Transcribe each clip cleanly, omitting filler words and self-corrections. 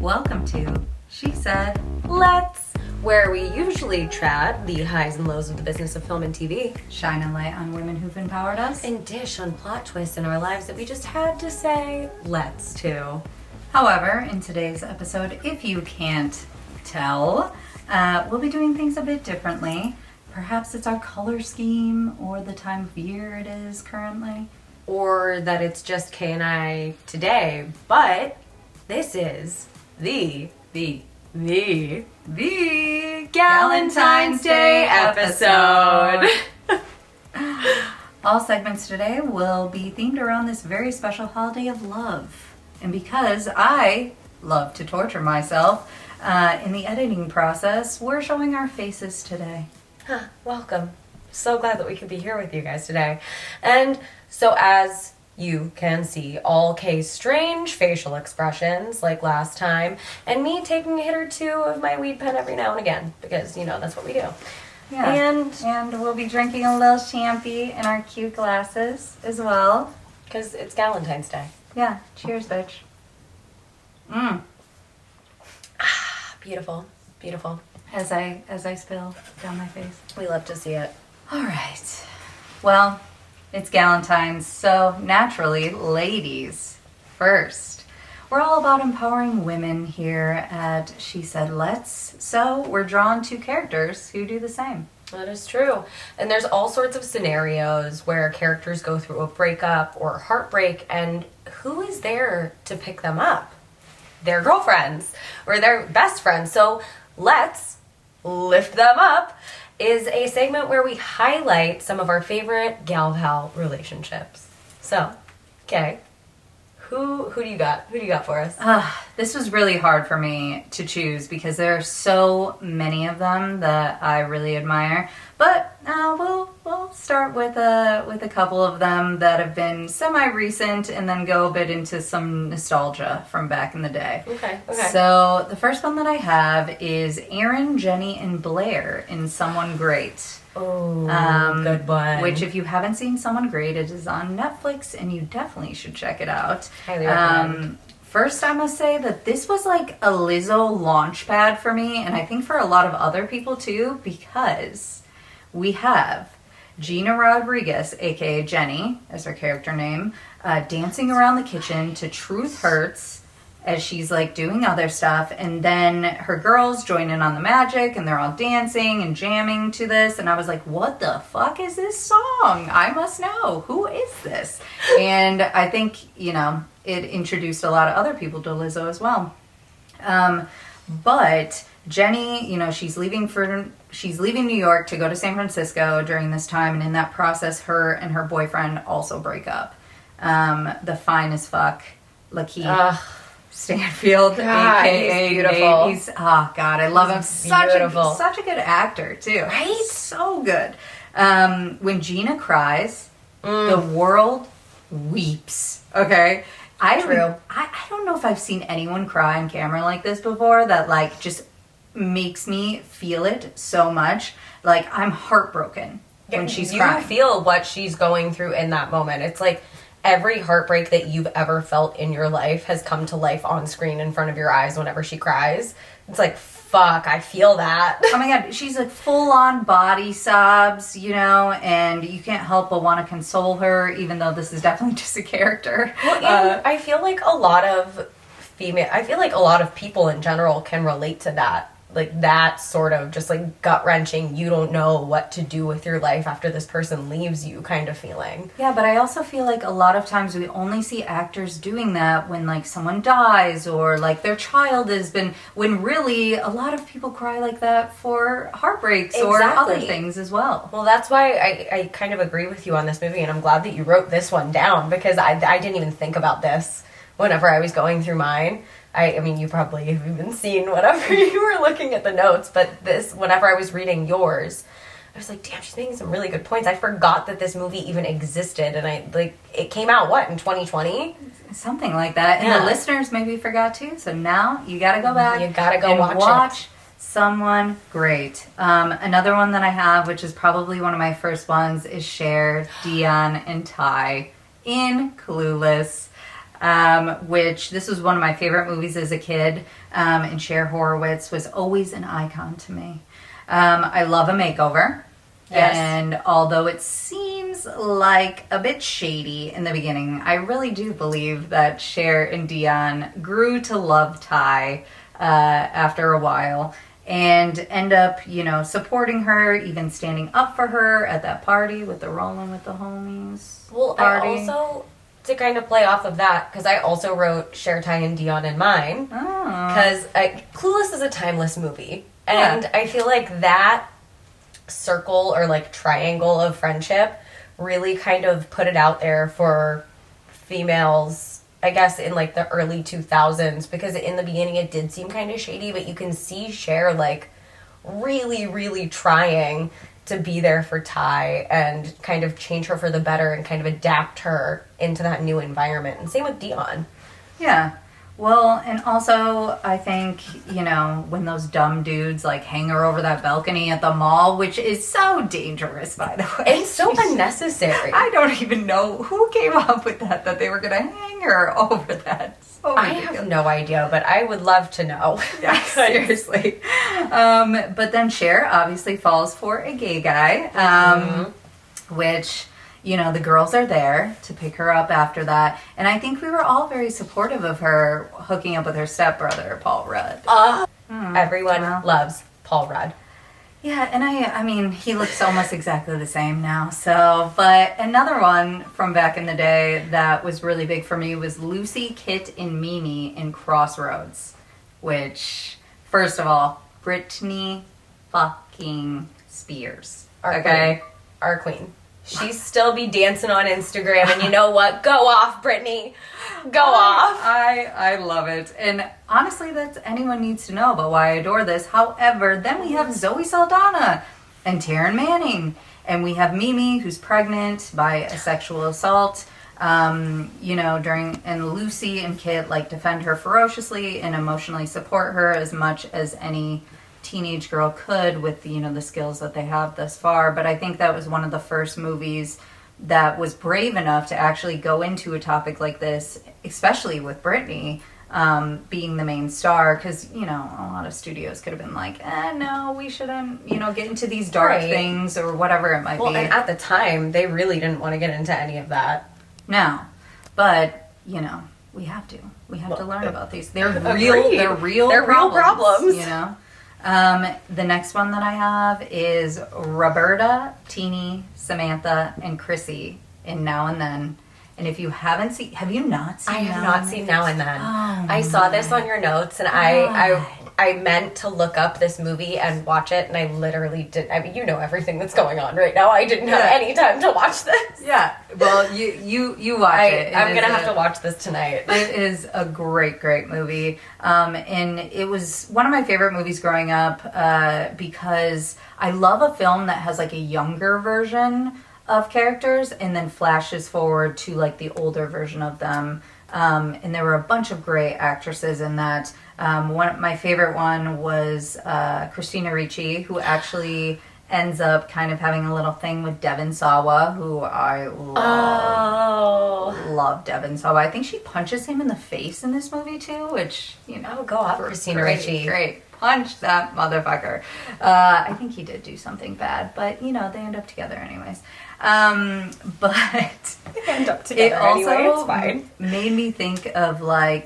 Welcome to She Said Let's, where we usually chat the highs and lows of the business of film and TV, shine a light on women who've empowered us, and dish on plot twists in our lives that we just had to say let's to. However, in today's episode, if you can't tell, we'll be doing things a bit differently. Perhaps it's our color scheme or the time of year it is currently. Or that it's just Kay and I today, but this is the Galentine's Day episode. All segments today will be themed around this very special holiday of love. And because I love to torture myself in the editing process, we're showing our faces today. Welcome. So glad that we could be here with you guys today. And so as you can see, all Kay's strange facial expressions like last time, and me taking a hit or two of my weed pen every now and again, because, you know, that's what we do. Yeah. And we'll be drinking a little champy in our cute glasses as well. Because it's Galentine's Day. Yeah. Cheers, bitch. Beautiful. Beautiful. As I spill down my face. We love to see it. All right. Well, it's Galentine's, so naturally, ladies first. We're all about empowering women here at She Said Let's, so we're drawn to characters who do the same. That is true. And there's all sorts of scenarios where characters go through a breakup or heartbreak, and who is there to pick them up? Their girlfriends or their best friends. So let's lift them up is a segment where we highlight some of our favorite gal-pal relationships. So, okay, who do you got? Who do you got for us? This was really hard for me to choose because there are so many of them that I really admire. But we'll start with a couple of them that have been semi-recent and then go a bit into some nostalgia from back in the day. Okay. So the first one that I have is Aaron, Jenny, and Blair in Someone Great. Oh, good one. Which, if you haven't seen Someone Great, it is on Netflix, and you definitely should check it out. Highly recommend. First, I must say that this was like a Lizzo launch pad for me, and I think for a lot of other people too, because we have Gina Rodriguez, aka Jenny, as her character name, dancing around the kitchen to Truth Hurts as she's like doing other stuff, and then her girls join in on the magic and they're all dancing and jamming to this, and I was like, what the fuck is this song? I must know. Who is this? And I think, you know, it introduced a lot of other people to Lizzo as well. But Jenny, you know, she's leaving New York to go to San Francisco during this time, and in that process, her and her boyfriend also break up. The fine as fuck Lakeith Stanfield, God, aka he's beautiful. Nate. Oh God, I love him. Such a good actor too. Right? So good. When Gina cries, the world weeps. Okay. I don't know if I've seen anyone cry on camera like this before that like just makes me feel it so much. Like I'm heartbroken when she's crying. You feel what she's going through in that moment. It's like every heartbreak that you've ever felt in your life has come to life on screen in front of your eyes whenever she cries. It's like, fuck, I feel that. Oh my God, she's like full on body sobs, you know, and you can't help but want to console her, even though this is definitely just a character. Well, I feel like a lot of people in general can relate to that. Like that sort of just like gut-wrenching, you don't know what to do with your life after this person leaves you kind of feeling. Yeah, but I also feel like a lot of times we only see actors doing that when like someone dies or like their child has been, when really a lot of people cry like that for heartbreaks or other things as well. Well, that's why I kind of agree with you on this movie, and I'm glad that you wrote this one down because I didn't even think about this whenever I was going through mine. I mean, you probably have even seen whatever you were looking at the notes, but this, whenever I was reading yours, I was like, damn, she's making some really good points. I forgot that this movie even existed, and it came out, in 2020? Something like that. And the listeners maybe forgot too, so now you gotta go back. You gotta go and watch Someone Great. Another one that I have, which is probably one of my first ones, is Cher, Dion, and Ty in Clueless. which this was one of my favorite movies as a kid. And Cher Horowitz was always an icon to me. I love a makeover. Yes. And although it seems like a bit shady in the beginning, I really do believe that Cher and Dion grew to love Ty after a while and end up, supporting her, even standing up for her at that party with the Rollin' with the Homies party. I also, to kind of play off of that, because I also wrote Cher, Ty, and Dion in mine, because Clueless is a timeless movie. And Yeah. I feel like that circle or like triangle of friendship really kind of put it out there for females, I guess, in like the early 2000s, because in the beginning it did seem kind of shady, but you can see Cher like really, really trying to be there for Ty and kind of change her for the better and kind of adapt her into that new environment. And same with Dion. Yeah. Well, and also, I think, when those dumb dudes, hang her over that balcony at the mall, which is so dangerous, by the way. It's so unnecessary. I don't even know who came up with that they were going to hang her over that. So I have no idea, but I would love to know. Yeah, seriously. But then Cher obviously falls for a gay guy, which... the girls are there to pick her up after that. And I think we were all very supportive of her hooking up with her stepbrother, Paul Rudd. Everyone loves Paul Rudd. Yeah, and I mean, he looks almost exactly the same now. So, but another one from back in the day that was really big for me was Lucy, Kit, and Mimi in Crossroads. Which, first of all, Britney fucking Spears. Our queen. She still be dancing on Instagram, and you know what? Go off, Britney. Go off. I love it. And honestly, that's anyone needs to know about why I adore this. However, then we have Zoe Saldana and Taryn Manning. And we have Mimi, who's pregnant by a sexual assault. And Lucy and Kit defend her ferociously and emotionally support her as much as any teenage girl could with the skills that they have thus far. But I think that was one of the first movies that was brave enough to actually go into a topic like this, especially with Britney being the main star, because a lot of studios could have been like, no, we shouldn't get into these dark things or whatever it might be. And at the time they really didn't want to get into any of that. No, but we have to learn about these. They're real problems. The next one that I have is Roberta, Teeny, Samantha, and Chrissy in Now and Then. And if you haven't seen, have you not seen? I have not seen Now and Then. Oh, I saw this on your notes, and I meant to look up this movie and watch it, and I literally didn't. I mean, everything that's going on right now. I didn't have any time to watch this. Yeah, well, you watch it. I'm gonna have to watch this tonight. It is a great movie, and it was one of my favorite movies growing up because I love a film that has a younger version of characters and then flashes forward to the older version of them. And there were a bunch of great actresses in that. My favorite one was Christina Ricci, who actually ends up kind of having a little thing with Devon Sawa, who I love Devon Sawa. I think she punches him in the face in this movie too, which, go off, Christina Ricci. Great. Punch that motherfucker. I think he did do something bad, but, they end up together anyways. But They end up together anyway, it's fine. Made me think of I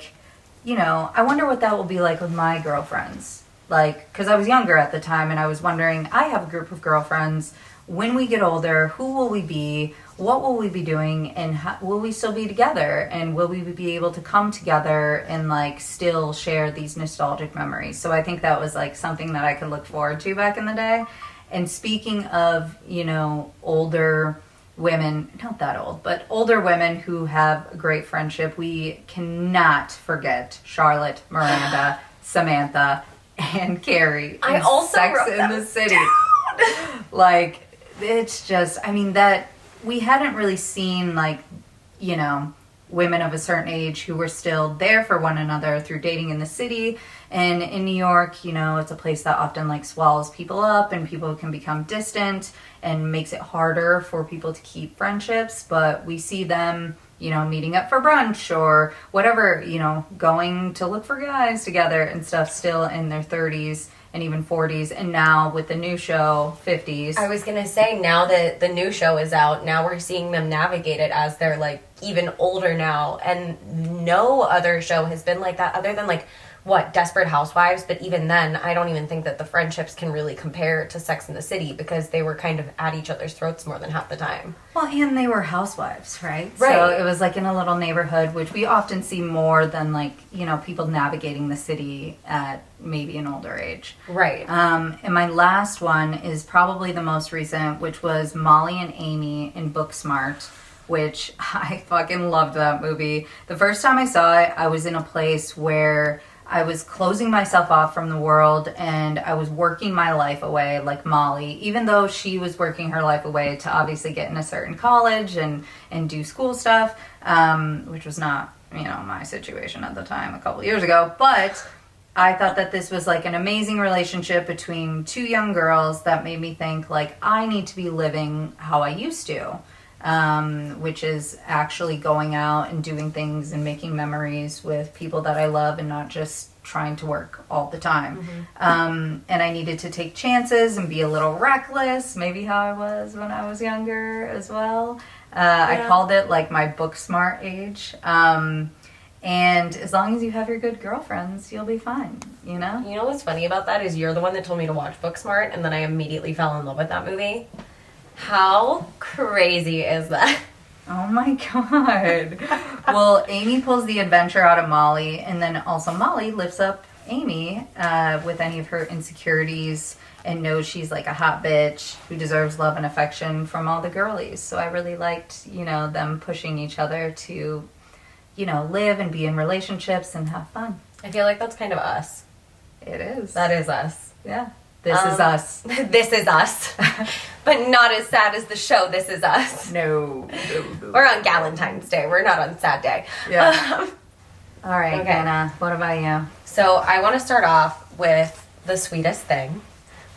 wonder what that will be like with my girlfriends. Because I was younger at the time and I was wondering, I have a group of girlfriends. When we get older, who will we be? What will we be doing? And will we still be together? And will we be able to come together and still share these nostalgic memories? So I think that was something that I could look forward to back in the day. And speaking of, older women, not that old, but older women who have great friendship, we cannot forget Charlotte, Miranda, Samantha, and Carrie. I also Sex wrote in the City. It's just, that we hadn't really seen women of a certain age who were still there for one another through dating in the city. And in New York, it's a place that often swallows people up and people can become distant and makes it harder for people to keep friendships. But we see them, meeting up for brunch or whatever, going to look for guys together and stuff, still in their 30s and even 40s. And now with the new show, 50s. I was going to say, now that the new show is out, now we're seeing them navigate it as they're, like, even older now. And no other show has been like that other than, like, Desperate Housewives, but even then, I don't even think that the friendships can really compare to Sex and the City because they were kind of at each other's throats more than half the time. Well, and they were housewives, right? Right. So it was like in a little neighborhood, which we often see more than like, people navigating the city at maybe an older age. Right. And my last one is probably the most recent, which was Molly and Amy in Booksmart, which I fucking loved that movie. The first time I saw it, I was in a place where I was closing myself off from the world and I was working my life away like Molly, even though she was working her life away to obviously get in a certain college and do school stuff, which was not, my situation at the time a couple years ago. But I thought that this was like an amazing relationship between two young girls that made me think like I need to be living how I used to. Which is actually going out and doing things and making memories with people that I love and not just trying to work all the time. Mm-hmm. And I needed to take chances and be a little reckless, maybe how I was when I was younger as well. I called it like my book smart age. And as long as you have your good girlfriends, you'll be fine, You know what's funny about that is you're the one that told me to watch Booksmart, and then I immediately fell in love with that movie. How crazy is that? Oh my god. Well, Amy pulls the adventure out of Molly, and then also Molly lifts up Amy with any of her insecurities and knows she's like a hot bitch who deserves love and affection from all the girlies. So I really liked, them pushing each other to, live and be in relationships and have fun. I feel like that's kind of us. It is. That is us. Yeah. This is us. This is us. But not as sad as the show This Is Us. No. We're on Galentine's Day. We're not on sad day. Yeah. All right, Okay. Hannah, what about you? So I want to start off with the sweetest thing.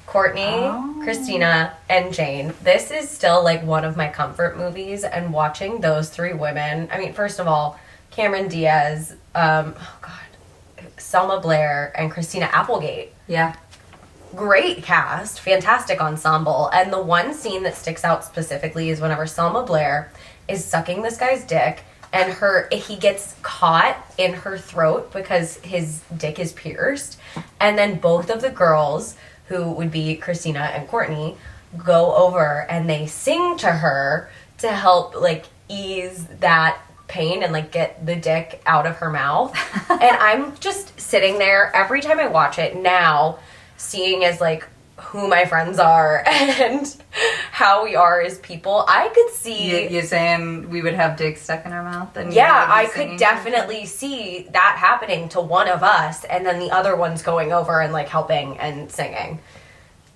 Courtney, Christina, and Jane. This is still like one of my comfort movies, and watching those three women. I mean, first of all, Cameron Diaz, Selma Blair, and Christina Applegate. Yeah. Great cast, fantastic ensemble. And the one scene that sticks out specifically is whenever Selma Blair is sucking this guy's dick and he gets caught in her throat because his dick is pierced. And then both of the girls, who would be Christina and Courtney, go over and they sing to her to help like ease that pain and like get the dick out of her mouth. And I'm just sitting there every time I watch it now, seeing as like who my friends are and how we are as people. I could see you saying we would have dicks stuck in our mouth, and I could definitely see that happening to one of us, and then the other one's going over and like helping and singing.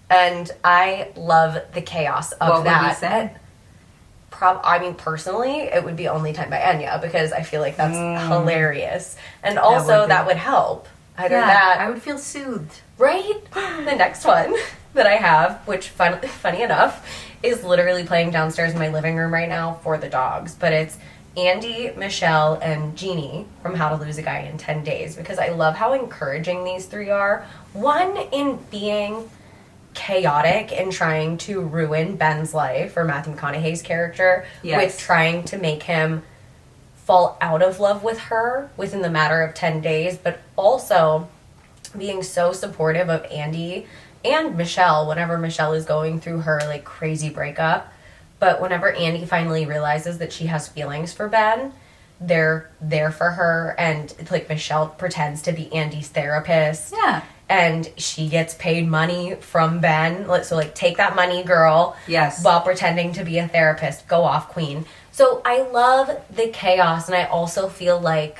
And I love the chaos of what that. Would you say? Personally, it would be Only Time by Enya because I feel like that's hilarious, and also that would help. Either that, I would feel soothed. Right? The next one that I have, which funny enough, is literally playing downstairs in my living room right now for the dogs. But it's Andy, Michelle, and Jeannie from How to Lose a Guy in 10 Days, because I love how encouraging these three are. One, in being chaotic and trying to ruin Ben's life, or Matthew McConaughey's character, with trying to make him fall out of love with her within the matter of 10 days, but also being so supportive of Andy and Michelle whenever Michelle is going through her like crazy breakup. But whenever Andy finally realizes that she has feelings for Ben, they're there for her, and like Michelle pretends to be Andy's therapist. Yeah. And she gets paid money from Ben. So like, take that money, girl. Yes. While pretending to be a therapist. Go off, queen. So I love the chaos, and I also feel like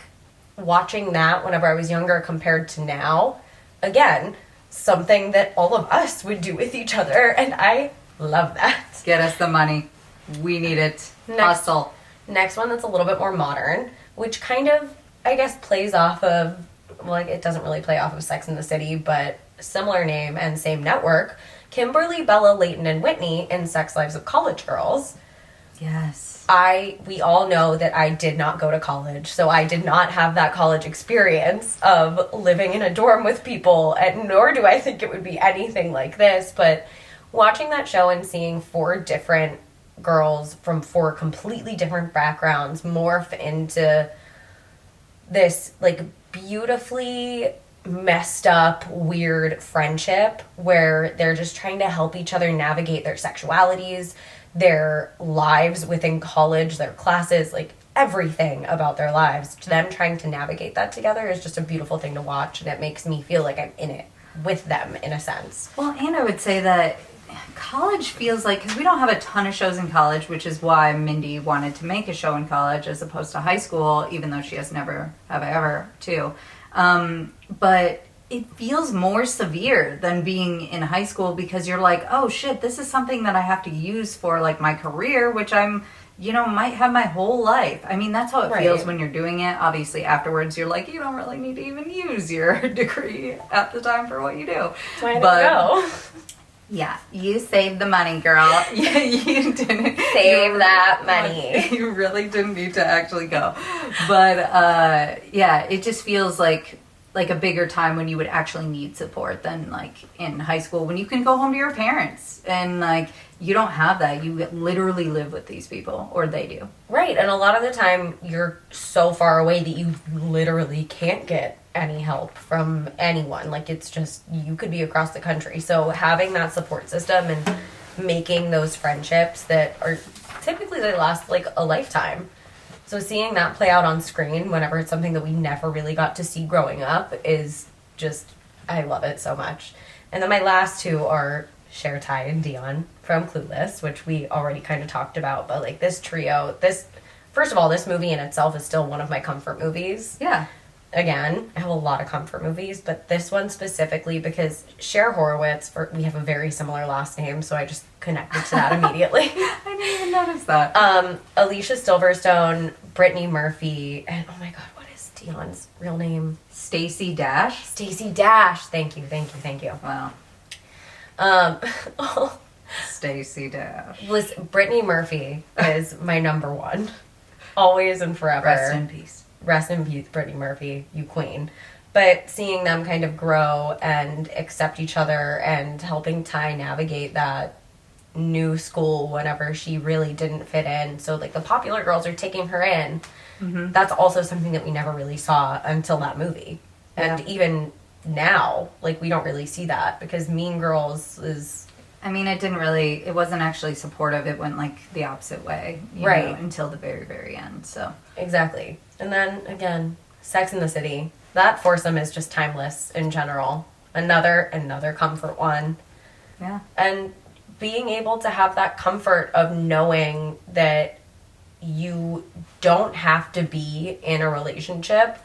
watching that whenever I was younger compared to now, again, something that all of us would do with each other, and I love that. Get us the money. We need it. Hustle. Next one that's a little bit more modern, which kind of, I guess, plays off of, well, like, it doesn't really play off of Sex and the City, but similar name and same network, Kimberly, Bella, Leighton, and Whitney in Sex Lives of College Girls. Yes. We all know that I did not go to college, so I did not have that college experience of living in a dorm with people, and nor do I think it would be anything like this, but watching that show and seeing 4 different girls from 4 completely different backgrounds morph into this, like, beautifully messed up, weird friendship where they're just trying to help each other navigate their sexualities, their lives within college, their classes, like everything about their lives. To them trying to navigate that together is just a beautiful thing to watch, and it makes me feel like I'm in it with them in a sense. Well, and I would say that college feels like, because we don't have a ton of shows in college, which is why Mindy wanted to make a show in college as opposed to high school, even though she has never have I ever too. But it feels more severe than being in high school, because you're like, oh shit, this is something that I have to use for like my career, which I'm, might have my whole life. I mean, that's how it feels when you're doing it. Obviously, afterwards, you're like, you don't really need to even use your degree at the time for what you do. But yeah, you saved the money, girl. You didn't save that money. You really didn't need to actually go. But yeah, it just feels like a bigger time when you would actually need support than like in high school, when you can go home to your parents and like you don't have that. You literally live with these people, or they do. Right, and a lot of the time you're so far away that you literally can't get any help from anyone. Like, it's just, you could be across the country. So having that support system and making those friendships that are typically, they last like a lifetime. So seeing that play out on screen whenever it's something that we never really got to see growing up is just, I love it so much. And then my last 2 are Cher, Ty, and Dion from Clueless, which we already kind of talked about. But like this trio, first of all, this movie in itself is still one of my comfort movies. Yeah. Again, I have a lot of comfort movies, but this one specifically because Cher Horwatt, we have a very similar last name, so I just connected to that immediately. I didn't even notice that. Alicia Silverstone, Brittany Murphy, and oh my god, what is Dion's real name? Stacey Dash. Stacey Dash. Thank you. Wow. Oh. Stacey Dash. Listen, Brittany Murphy is my number 1. Always and forever. Rest in peace. Rest in peace, Brittany Murphy, you queen. But seeing them kind of grow and accept each other and helping Ty navigate that new school whenever she really didn't fit in. So, like, the popular girls are taking her in. Mm-hmm. That's also something that we never really saw until that movie. And even now, like, we don't really see that because Mean Girls is... I mean, it wasn't actually supportive. It went, like, the opposite way. Right. Until the very, very end, so. Exactly. And then, again, Sex and the City. That foursome is just timeless in general. Another comfort one. Yeah. And being able to have that comfort of knowing that you don't have to be in a relationship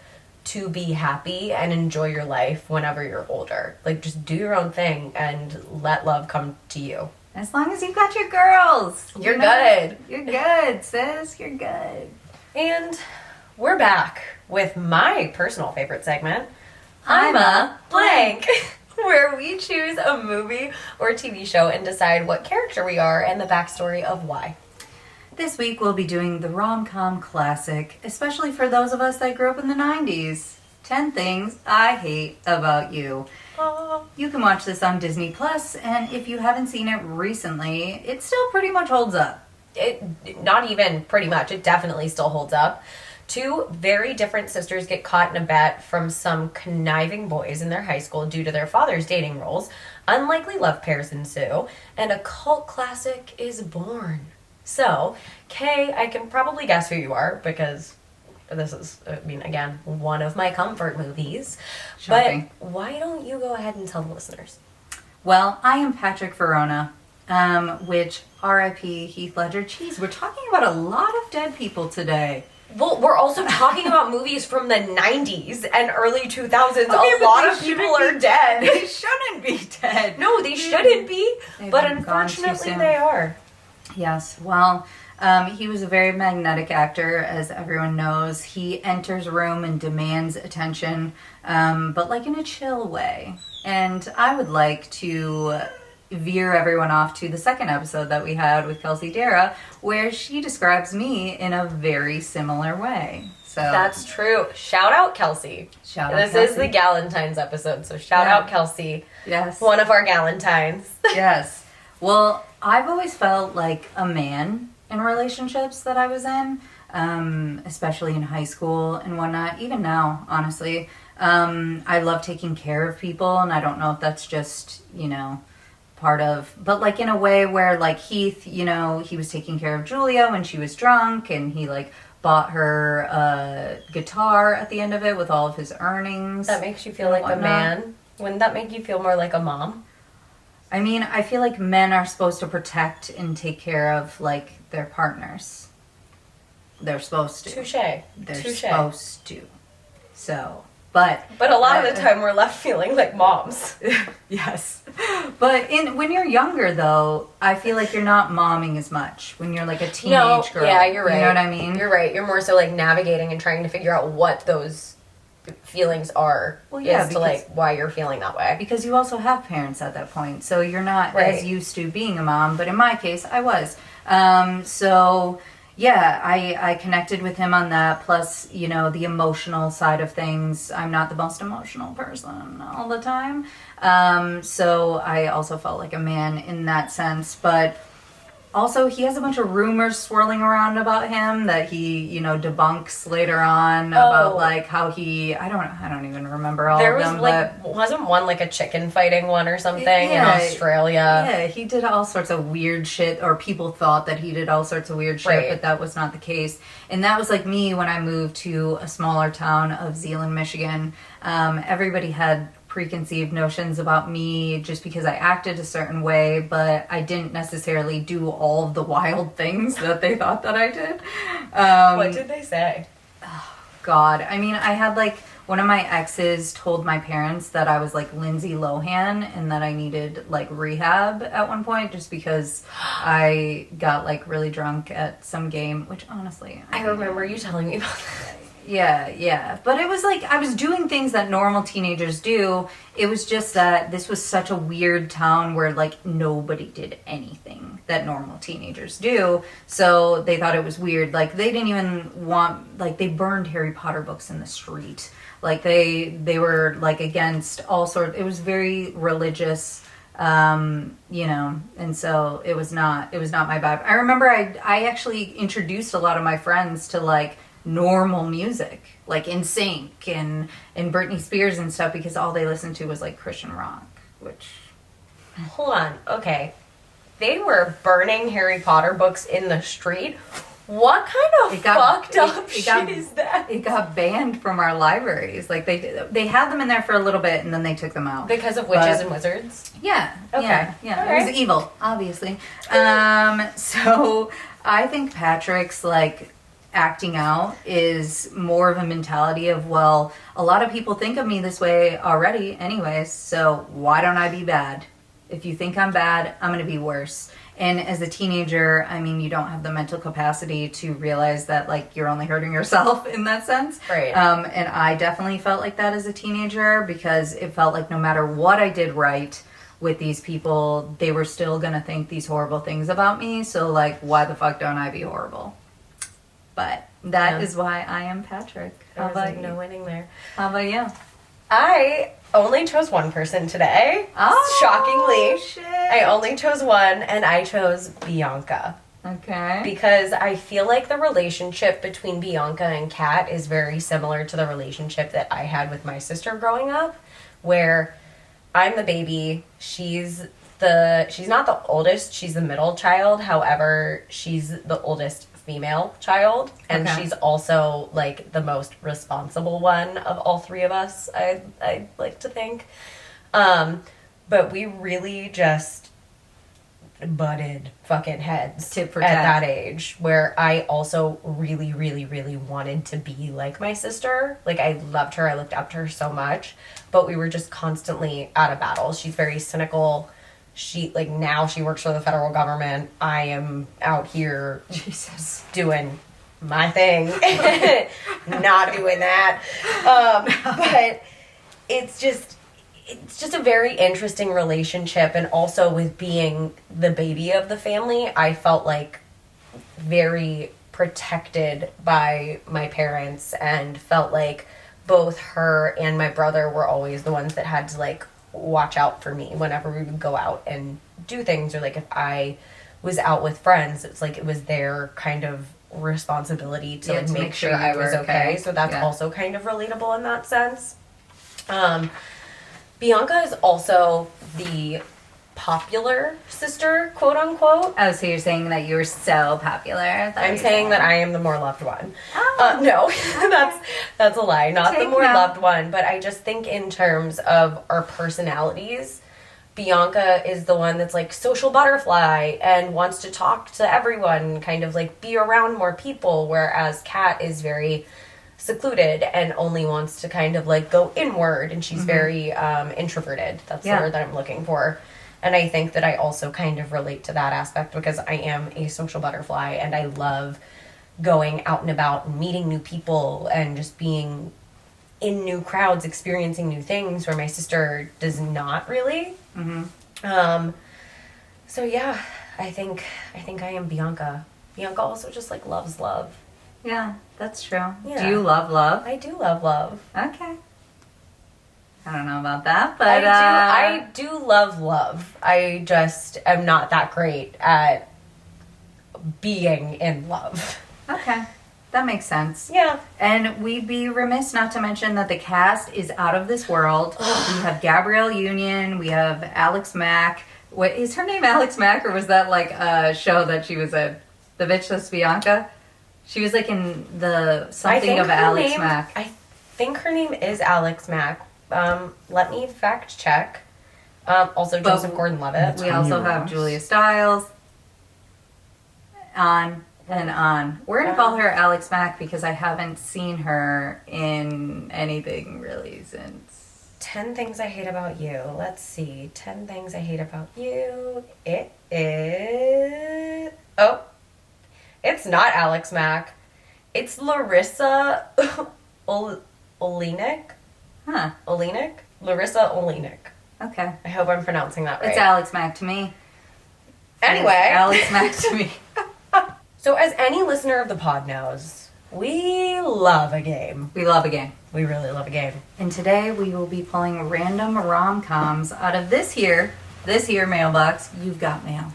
to be happy and enjoy your life whenever you're older. Like, just do your own thing and let love come to you. As long as you've got your girls. You're good. You're good, sis. You're good. And we're back with my personal favorite segment, I'm a blank, where we choose a movie or TV show and decide what character we are and the backstory of why. This week we'll be doing the rom-com classic, especially for those of us that grew up in the 90s. 10 Things I Hate About You. You can watch this on Disney Plus, and if you haven't seen it recently, it still pretty much holds up. Not even pretty much, it definitely still holds up. 2 very different sisters get caught in a bet from some conniving boys in their high school due to their father's dating roles. Unlikely love pairs ensue, and a cult classic is born. So, Kay, I can probably guess who you are because this is, again, one of my comfort movies. Shocking. But why don't you go ahead and tell the listeners? Well, I am Patrick Verona, which R.I.P. Heath Ledger. Jeez, we're talking about a lot of dead people today. Well, we're also talking about movies from the 90s and early 2000s. A lot of people are dead. They shouldn't be dead. No, they shouldn't be, but They've gone too unfortunately soon. they are. Yes, well, he was a very magnetic actor, as everyone knows. He enters a room and demands attention, but like in a chill way. And I would like to veer everyone off to the second episode that we had with Kelsey Dara, where she describes me in a very similar way. So That's true. Shout out Kelsey. This is the Galentines episode, so shout out Kelsey. Yes. One of our Galentines. Yes. Well, I've always felt like a man in relationships that I was in, especially in high school and whatnot. Even now, honestly. I love taking care of people, and I don't know if that's just, part of, but like in a way where like Heath, he was taking care of Julia when she was drunk, and he like bought her a guitar at the end of it with all of his earnings. That makes you feel like a man. Wouldn't that make you feel more like a mom? I mean, I feel like men are supposed to protect and take care of like their partners. They're supposed to. Touche. They're supposed to. So, but a lot of the time we're left feeling like moms. Yes. But when you're younger though, I feel like you're not momming as much when you're like a teenage girl. Yeah, you're right. You know what I mean? You're right. You're more so like navigating and trying to figure out what those feelings are. Well, yeah, as to like why you're feeling that way. Because you also have parents at that point, so you're not as used to being a mom. But in my case, I was. So yeah, I connected with him on that. Plus, the emotional side of things. I'm not the most emotional person all the time. So I also felt like a man in that sense. But also, he has a bunch of rumors swirling around about him that he, debunks later on about like how he, I don't even remember all of them. Wasn't one like a chicken fighting one or something in Australia? Yeah, he did all sorts of weird shit, or people thought that he did all sorts of weird shit, but that was not the case. And that was like me when I moved to a smaller town of Zeeland, Michigan. Everybody had preconceived notions about me just because I acted a certain way, but I didn't necessarily do all of the wild things that they thought that I did. What did they say? Oh, God. I mean, I had like one of my exes told my parents that I was like Lindsay Lohan and that I needed like rehab at one point just because I got like really drunk at some game, which honestly... I remember you telling me about that. Yeah. But it was like I was doing things that normal teenagers do. It was just that this was such a weird town where like nobody did anything that normal teenagers do. So they thought it was weird. Like they didn't even want, like they burned Harry Potter books in the street. Like they were like against all sorts. It was very religious. And so it was not my vibe. I remember I actually introduced a lot of my friends to like normal music, like NSYNC and Britney Spears and stuff, because all they listened to was like Christian rock, which... Hold on, okay. They were burning Harry Potter books in the street? What kind of fucked up shit is that? It got banned from our libraries. Like they had them in there for a little bit and then they took them out. Because of witches and wizards? Yeah. Okay. Yeah. It was evil, obviously. So I think Patrick's like acting out is more of a mentality of, well, a lot of people think of me this way already anyways, so why don't I be bad? If you think I'm bad, I'm going to be worse. And as a teenager, I mean, you don't have the mental capacity to realize that, like, you're only hurting yourself in that sense. Right. And I definitely felt like that as a teenager because it felt like no matter what I did right with these people, they were still going to think these horrible things about me. So, like, why the fuck don't I be horrible? But that is why I am Patrick. How about you? No winning there. How about you? I only chose one person today. Oh, shockingly. Shit. I only chose one, and I chose Bianca. Okay. Because I feel like the relationship between Bianca and Kat is very similar to the relationship that I had with my sister growing up, where I'm the baby, she's not the oldest, she's the middle child, however, she's the oldest female child, and she's also like the most responsible one of all three of us, I'd like to think. But we really just butted fucking heads tit for at tat. that age, where I also really, really, really wanted to be like my sister. Like, I loved her, I looked up to her so much, but we were just constantly at a battle. She's very cynical. Now she works for the federal government. I am out here doing my thing. Not doing that. But it's just, it's just a very interesting relationship. And also with being the baby of the family, I felt like very protected by my parents, and felt like both her and my brother were always the ones that had to like watch out for me whenever we would go out and do things, or like if I was out with friends, it's like it was their kind of responsibility to like make sure I was okay. So that's also kind of relatable in that sense. Bianca is also the popular sister, quote unquote. Oh, so you're saying that you were so popular? I'm saying that I am the more loved one. Oh. No, that's a lie. Not the more loved one, but I just think in terms of our personalities, Bianca is the one that's like social butterfly and wants to talk to everyone, kind of like be around more people, whereas Kat is very secluded and only wants to kind of like go inward, and she's very introverted. That's the word that I'm looking for. And I think that I also kind of relate to that aspect because I am a social butterfly and I love going out and about and meeting new people and just being in new crowds, experiencing new things, where my sister does not really. So yeah, I think I am Bianca. Bianca also just like loves love. Yeah, that's true. Yeah. Do you love love? I do love love. Okay. I don't know about that, but I do love love. I just am not that great at being in love. Okay. That makes sense. Yeah. And we'd be remiss not to mention that the cast is out of this world. We have Gabrielle Union, we have Alex Mack. What is her name, Alex Mack, or was that like a show that she was in? The Bitch That's Bianca? She was like in the something of Alex Mack. I think her name is Alex Mack. Let me fact check. Also Joseph Gordon-Levitt. We also have Julia Stiles. On and on. We're going to call her Alex Mack because I haven't seen her in anything really since. 10 Things I Hate About You. Let's see. 10 Things I Hate About You. It is... Oh. It's not Alex Mack. It's Larissa Olenek. Huh. Olenek? Larissa Olenek. Okay. I hope I'm pronouncing that right. It's Alex Mack to me. Anyway. Alex Mack to me. So as any listener of the pod knows, we love a game. We love a game. We really love a game. And today we will be pulling random rom-coms out of this here mailbox. You've got mail.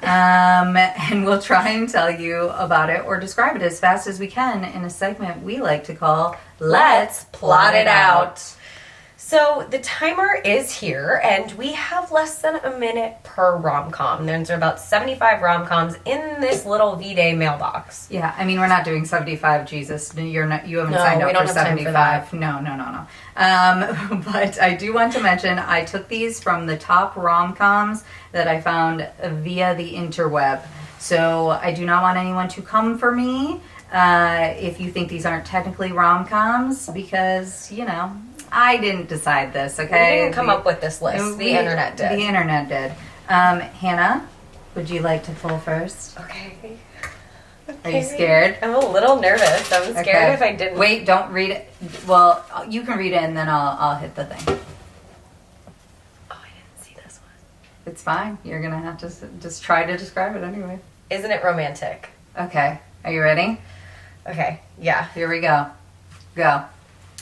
And we'll try and tell you about it or describe it as fast as we can in a segment we like to call Let's Plot It Out. So the timer is here, and we have less than a minute per rom-com. There's about 75 rom-coms in this little V-Day mailbox. Yeah, I mean, we're not doing 75, Jesus. You haven't signed up for 75. No. But I do want to mention, I took these from the top rom-coms that I found via the interweb. So I do not want anyone to come for me if you think these aren't technically rom-coms, because, I didn't decide this, okay? We didn't come up with this list. The internet did. The internet did. Hannah, would you like to pull first? Okay. Are you scared? I'm a little nervous. I'm scared if I didn't. Wait, don't read it. Well, you can read it and then I'll hit the thing. Oh, I didn't see this one. It's fine. You're going to have to just try to describe it anyway. Isn't it romantic? Okay. Are you ready? Okay. Yeah. Here we go. Go.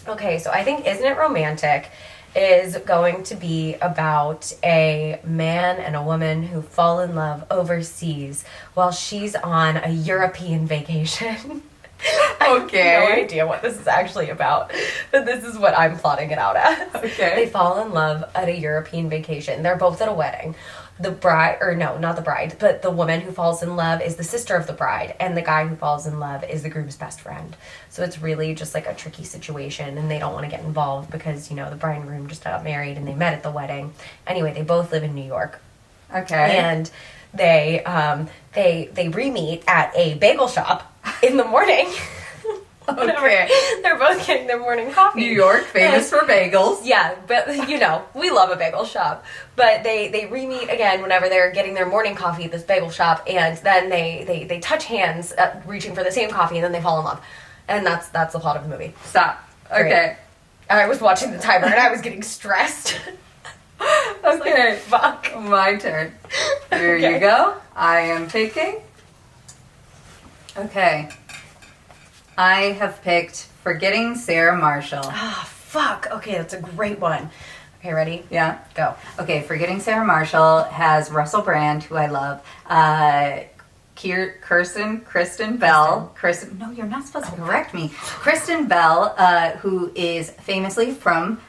Okay, so I think Isn't It Romantic is going to be about a man and a woman who fall in love overseas while she's on a European vacation. Okay. I have no idea what this is actually about, but this is what I'm plotting it out as. Okay. They fall in love at a European vacation. They're both at a wedding. The bride, or no, not the bride, but the woman who falls in love is the sister of the bride, and the guy who falls in love is the groom's best friend. So it's really just like a tricky situation, and they don't want to get involved because, the bride and groom just got married and they met at the wedding. Anyway, they both live in New York. Okay. And they re-meet at a bagel shop in the morning. Okay. They're both getting their morning coffee. New York, famous for bagels. Yeah, but we love a bagel shop. But they re-meet again whenever they're getting their morning coffee at this bagel shop, and then they touch hands reaching for the same coffee, and then they fall in love. And that's the plot of the movie. Stop. Okay. I was watching the timer and I was getting stressed. Okay, Fuck. my turn. Here you go. I am picking. Okay. I have picked Forgetting Sarah Marshall. Ah, fuck. Okay, that's a great one. Okay, ready? Yeah. Go. Okay, Forgetting Sarah Marshall has Russell Brand, who I love. Kristen Bell. Kristen, no, you're not supposed to correct me. Kristen Bell, who is famously from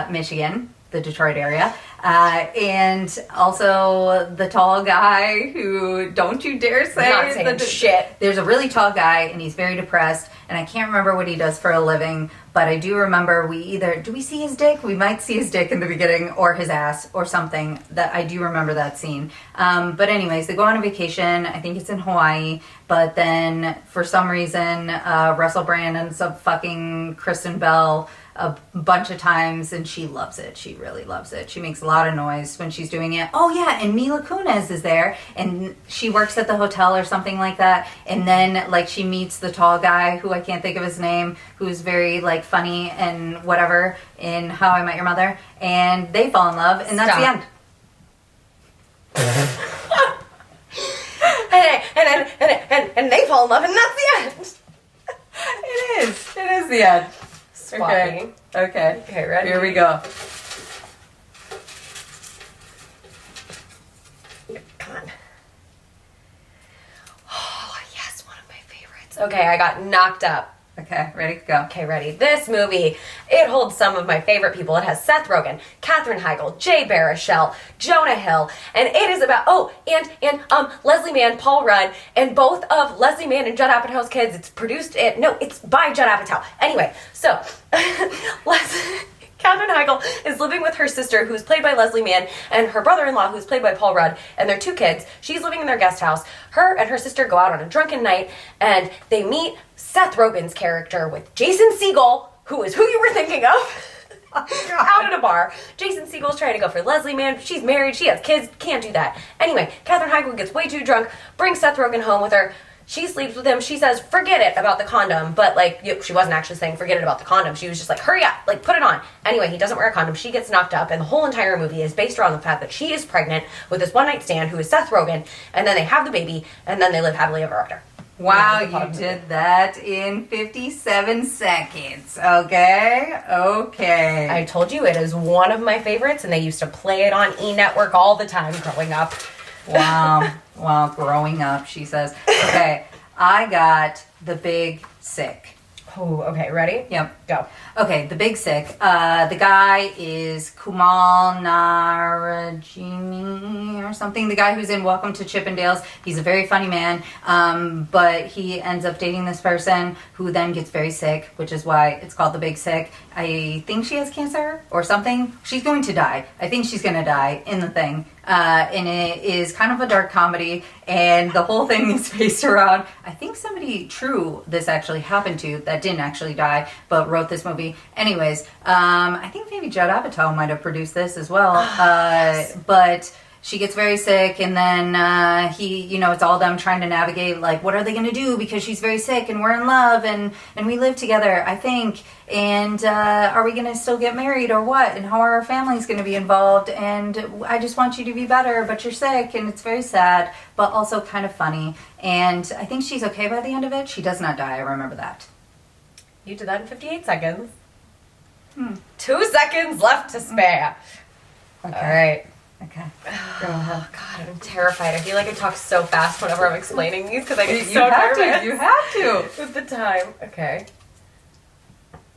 Michigan, the Detroit area. And also the tall guy who, don't you dare say, Not saying shit. There's a really tall guy and he's very depressed, and I can't remember what he does for a living, but I do remember do we see his dick? We might see his dick in the beginning, or his ass or something. That I do remember that scene. But anyways, they go on a vacation. I think it's in Hawaii, but then for some reason Russell Brand ends up fucking Kristen Bell a bunch of times, and she loves it. She really loves it. She makes a lot of noise when she's doing it. Oh yeah, and Mila Kunis is there, and she works at the hotel or something like that, and then like she meets the tall guy who I can't think of his name, who's very like funny and whatever in How I Met Your Mother, and they fall in love, and that's the end. and they fall in love, and that's the end. It is the end. Okay. Okay, ready? Here we go. Come on. Oh, yes, one of my favorites. Okay, I got Knocked Up. Okay, ready? Go. Okay, ready. This movie, it holds some of my favorite people. It has Seth Rogen, Katherine Heigl, Jay Baruchel, Jonah Hill, and it is about, Leslie Mann, Paul Rudd, and both of Leslie Mann and Judd Apatow's kids. It's it's by Judd Apatow. Anyway, so, Katherine Heigl is living with her sister, who's played by Leslie Mann, and her brother-in-law, who's played by Paul Rudd, and their 2 kids. She's living in their guest house. Her and her sister go out on a drunken night, and they meet Seth Rogen's character with Jason Segel, who is who you were thinking of, out at a bar. Jason Segel's trying to go for Leslie Mann. She's married. She has kids. Can't do that. Anyway, Katherine Heigl gets way too drunk, brings Seth Rogen home with her. She sleeps with him. She says, forget it about the condom. But, she wasn't actually saying forget it about the condom. She was just like, hurry up, put it on. Anyway, he doesn't wear a condom. She gets knocked up. And the whole entire movie is based around the fact that she is pregnant with this one-night stand who is Seth Rogen. And then they have the baby. And then they live happily ever after. Wow, you did that in 57 seconds. Okay. I told you it is one of my favorites. And they used to play it on E! Network all the time growing up. Wow. Well, growing up, she says. Okay, I got The Big Sick. Oh, okay, ready? Yep. Go. Okay, The Big Sick. The guy is Kumal Narajini or something. The guy who's in Welcome to Chippendales. He's a very funny man, but he ends up dating this person who then gets very sick, which is why it's called The Big Sick. I think she has cancer or something. She's going to die. I think she's going to die in the thing. And it is kind of a dark comedy, and the whole thing is based around, I think somebody true this actually happened to that didn't actually die, but wrote this movie. Anyways, I think maybe Judd Apatow might have produced this as well. Yes. But she gets very sick, and then it's all them trying to navigate, what are they going to do, because she's very sick, and we're in love, and we live together, I think, and are we going to still get married, or what, and how are our families going to be involved, and I just want you to be better, but you're sick, and it's very sad, but also kind of funny, and I think she's okay by the end of it. She does not die, I remember that. You did that in 58 seconds. 2 seconds left to spare. Okay. All right. Okay. Oh, God, I'm terrified. I feel like I talk so fast whenever I'm explaining these because I get so nervous. You have to. With the time. Okay.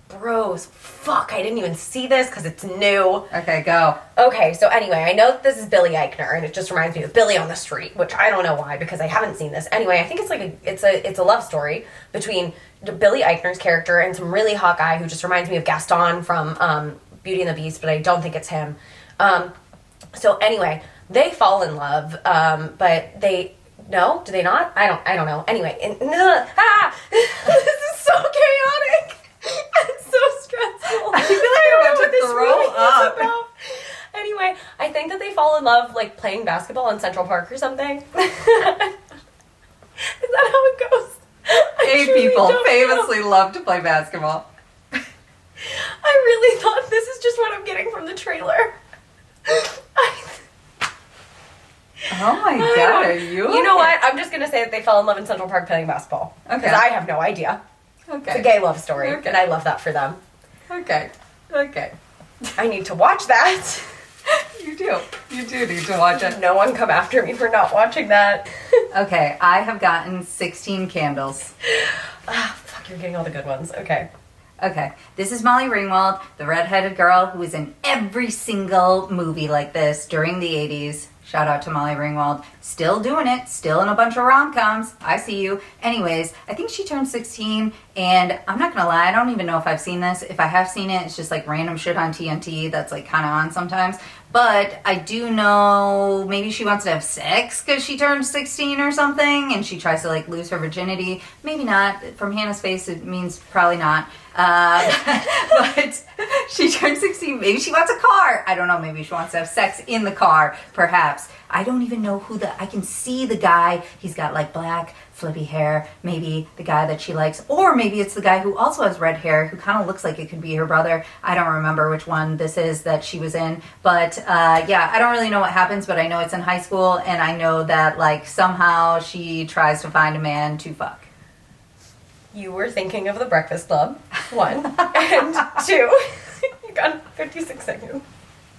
Bros. Fuck, I didn't even see this because it's new. Okay, go. Okay, so anyway, I know that this is Billy Eichner, and it just reminds me of Billy on the Street, which I don't know why because I haven't seen this. Anyway, I think it's a love story between Billy Eichner's character and some really hot guy who just reminds me of Gaston from Beauty and the Beast, but I don't think it's him. So anyway, they fall in love, but do they not? I don't know. Anyway, this is so chaotic. It's so stressful. I feel like I'm about to throw up. Anyway, I think that they fall in love playing basketball in Central Park or something. Is that how it goes? Gay people famously love to play basketball. I really thought this is just what I'm getting from the trailer. Oh my god, are you? You know what? I'm just gonna say that they fell in love in Central Park playing basketball. Okay. Because I have no idea. Okay. It's a gay love story, Okay. and I love that for them. Okay. Okay. I need to watch that. You do. You do need to watch it. No one come after me for not watching that. Okay, I have gotten 16 candles. Ah, fuck, you're getting all the good ones. Okay. Okay, this is Molly Ringwald, the redheaded girl who was in every single movie like this during the 80s. Shout out to Molly Ringwald. Still doing it, still in a bunch of rom-coms. I see you. Anyways, I think she turned 16, and I'm not gonna lie, I don't even know if I've seen this. If I have seen it, it's just like random shit on TNT that's like kind of on sometimes. But I do know maybe she wants to have sex because she turned 16 or something, and she tries to like lose her virginity. Maybe not. From Hannah's face, it means probably not. But she turned 16. Maybe she wants a car. I don't know. Maybe she wants to have sex in the car, perhaps. I don't even know who I can see the guy. He's got like black, flippy hair. Maybe the guy that she likes. Or maybe it's the guy who also has red hair, who kind of looks like it could be her brother. I don't remember which one this is that she was in. But yeah, I don't really know what happens, but I know it's in high school. And I know that like somehow she tries to find a man to fuck. You were thinking of The Breakfast Club, 1. And 2, you got 56 seconds.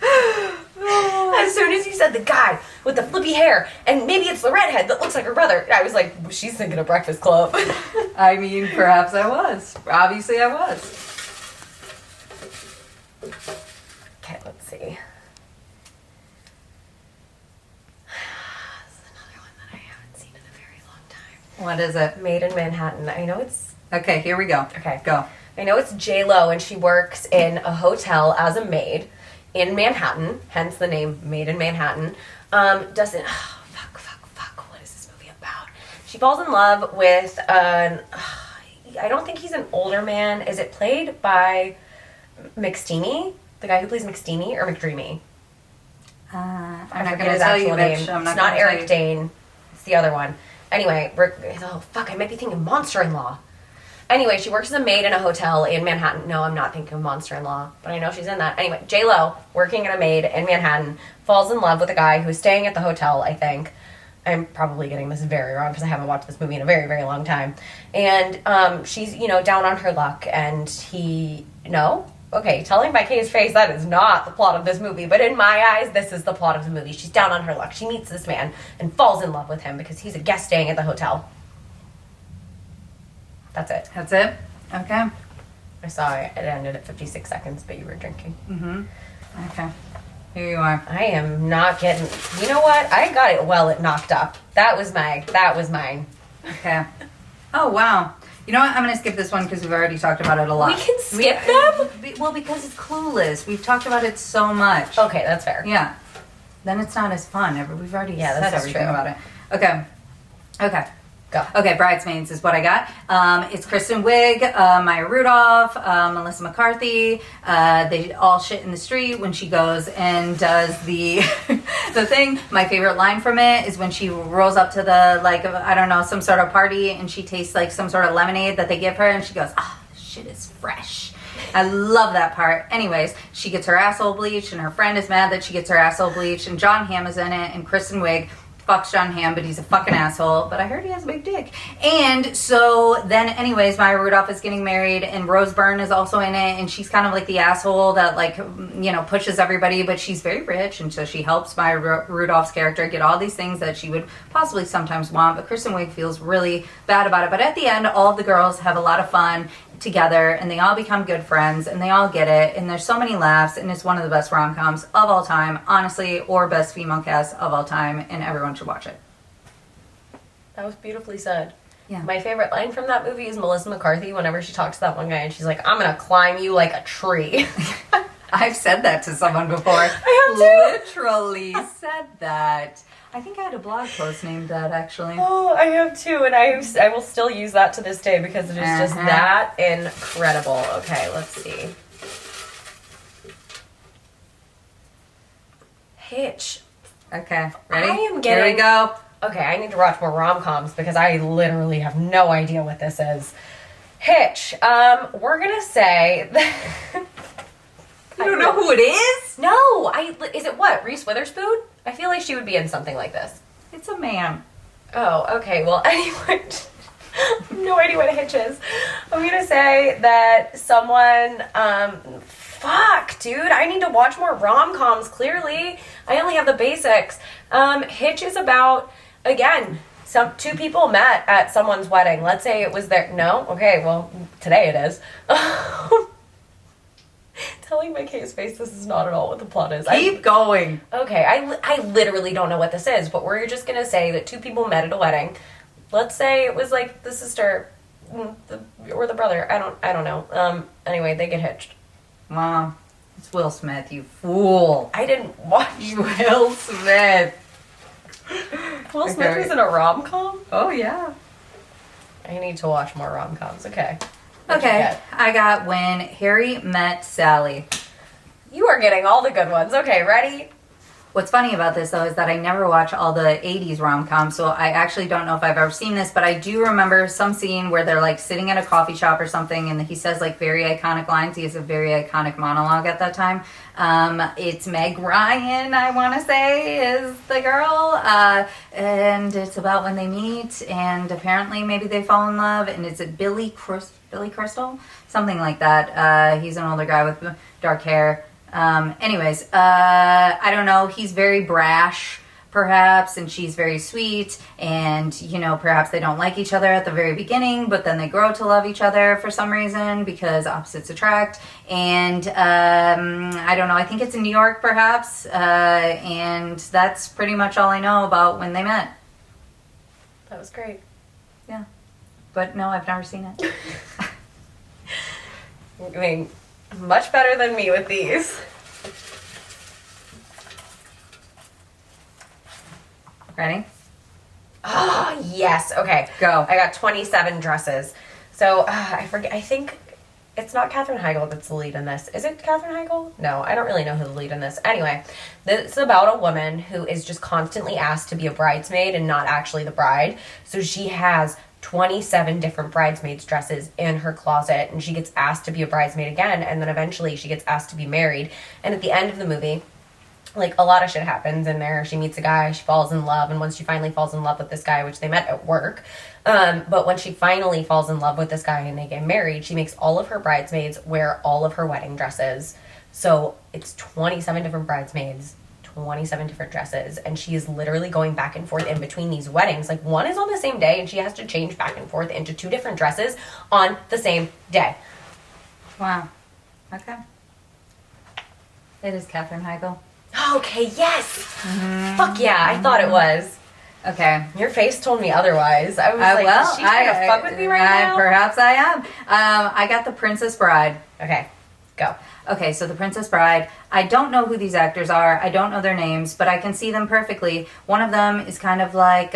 As soon as you said the guy with the flippy hair, and maybe it's the redhead that looks like her brother, I was like, well, she's thinking of Breakfast Club. I mean, perhaps I was. Obviously I was. Okay, let's see. This is another one that I haven't seen in a very long time. What is it? Made in Manhattan. I know it's... Okay, here we go. Okay. Go. I know it's J-Lo, and she works in a hotel as a maid in Manhattan, hence the name Made in Manhattan. Doesn't... Oh, fuck. What is this movie about? She falls in love with an... I don't think he's an older man. Is it played by McSteamy? The guy who plays McSteamy or McDreamy? I'm I not forget going to his tell you, actual bitch. name. I'm not It's not gonna tell Eric you. Dane. It's the other one. Anyway, I might be thinking Monster-in-Law. Anyway, she works as a maid in a hotel in Manhattan. No, I'm not thinking of Monster-in-Law, but I know she's in that. Anyway, J-Lo, working as a maid in Manhattan, falls in love with a guy who's staying at the hotel, I think. I'm probably getting this very wrong because I haven't watched this movie in a very, very long time. And she's, down on her luck, and okay, telling by Kay's face, that is not the plot of this movie, but in my eyes, this is the plot of the movie. She's down on her luck. She meets this man and falls in love with him because he's a guest staying at the hotel. That's it. That's it? Okay. I saw it. It ended at 56 seconds, but you were drinking. Mm-hmm. Okay. Here you are. I am not getting... You know what? I got it well at Knocked Up. That was mine. Okay. Oh, wow. You know what? I'm going to skip this one because we've already talked about it a lot. We can skip them? Well, because it's clueless. We've talked about it so much. Okay, that's fair. Yeah. Then it's not as fun. We've already said that's everything true. about it. Okay. Go. Okay, Bridesmaids is what I got. It's Kristen Wiig, Maya Rudolph, Melissa McCarthy. They all shit in the street when she goes and does the the thing. My favorite line from it is when she rolls up to the, some sort of party, and she tastes like some sort of lemonade that they give her, and she goes, this shit is fresh. I love that part. Anyways, she gets her asshole bleached, and her friend is mad that she gets her asshole bleached, and John Hamm is in it, and Kristen Wiig fucks John Hamm, but he's a fucking asshole. But I heard he has a big dick. And so then, anyways, Maya Rudolph is getting married, and Rose Byrne is also in it, and she's kind of like the asshole that, pushes everybody, but she's very rich, and so she helps Maya Rudolph's character get all these things that she would possibly sometimes want, but Kristen Wiig feels really bad about it. But at the end, all of the girls have a lot of fun together, and they all become good friends, and they all get it, and there's so many laughs, and it's one of the best rom-coms of all time, honestly, or best female cast of all time, and everyone should watch it. That was beautifully said. Yeah. My favorite line from that movie is Melissa McCarthy whenever she talks to that one guy, and she's like, I'm gonna climb you like a tree. I've said that to someone before. I have too. Literally said that. I think I had a blog post named that, actually. Oh, I have too, and I will still use that to this day because it is just that incredible. Okay, let's see. Hitch. Okay, ready? I am getting... Here we go. Okay, I need to watch more rom-coms because I literally have no idea what this is. Hitch. We're gonna say that You don't know who it is? No, is it what? Reese Witherspoon? I feel like she would be in something like this. It's a man. Oh, okay. Well, anyway, no idea what Hitch is. I'm gonna say that someone. Fuck, dude. I need to watch more rom-coms. Clearly, I only have the basics. Hitch is about, again, two people met at someone's wedding. Let's say it was their. No, okay. Well, today it is. Telling my case face, this is not at all what the plot is. Keep going. Okay, I literally don't know what this is, but we're just gonna say that two people met at a wedding. Let's say it was like the sister or the brother. I don't know. Anyway, they get hitched. Wow. It's Will Smith, you fool. I didn't watch Will Smith. Will Smith was in a rom-com? Oh, yeah. I need to watch more rom-coms. Okay. Okay, I got When Harry Met Sally. You are getting all the good ones. Okay, ready? What's funny about this, though, is that I never watch all the 80s rom-coms, so I actually don't know if I've ever seen this, but I do remember some scene where they're, like, sitting at a coffee shop or something, and he says, like, very iconic lines. He has a very iconic monologue at that time. It's Meg Ryan, I want to say, is the girl, and it's about when they meet, and apparently maybe they fall in love, and is it Billy Crystal? Something like that. He's an older guy with dark hair. Anyways, I don't know. He's very brash, perhaps, and she's very sweet, and, you know, perhaps they don't like each other at the very beginning, but then they grow to love each other for some reason because opposites attract, and, I don't know. I think it's in New York, perhaps, and that's pretty much all I know about when they met. That was great. Yeah. But no, I've never seen it. You're doing much better than me with these. Ready? Oh, yes. Okay. Go. I got 27 dresses. So, I forget. I think it's not Katherine Heigl that's the lead in this. Is it Katherine Heigl? No, I don't really know who's the lead in this. Anyway, this is about a woman who is just constantly asked to be a bridesmaid and not actually the bride. So she has 27 different bridesmaids dresses in her closet, and she gets asked to be a bridesmaid again, and then eventually she gets asked to be married. And at the end of the movie, like, a lot of shit happens in there. She meets a guy, she falls in love, and once she finally falls in love with this guy, which they met at work, but when she finally falls in love with this guy and they get married, she makes all of her bridesmaids wear all of her wedding dresses. So it's 27 different bridesmaids, 27 different dresses, and she is literally going back and forth in between these weddings. Like, one is on the same day, and she has to change back and forth into two different dresses on the same day. Wow. Okay. It is Katherine Heigl. Okay, yes! Mm-hmm. Fuck yeah, I thought it was. Okay. Your face told me otherwise. I was like, well, is she trying to fuck with me right now? Perhaps I am. I got The Princess Bride. Okay, go. Okay, so The Princess Bride. I don't know who these actors are. I don't know their names, but I can see them perfectly. One of them is kind of like,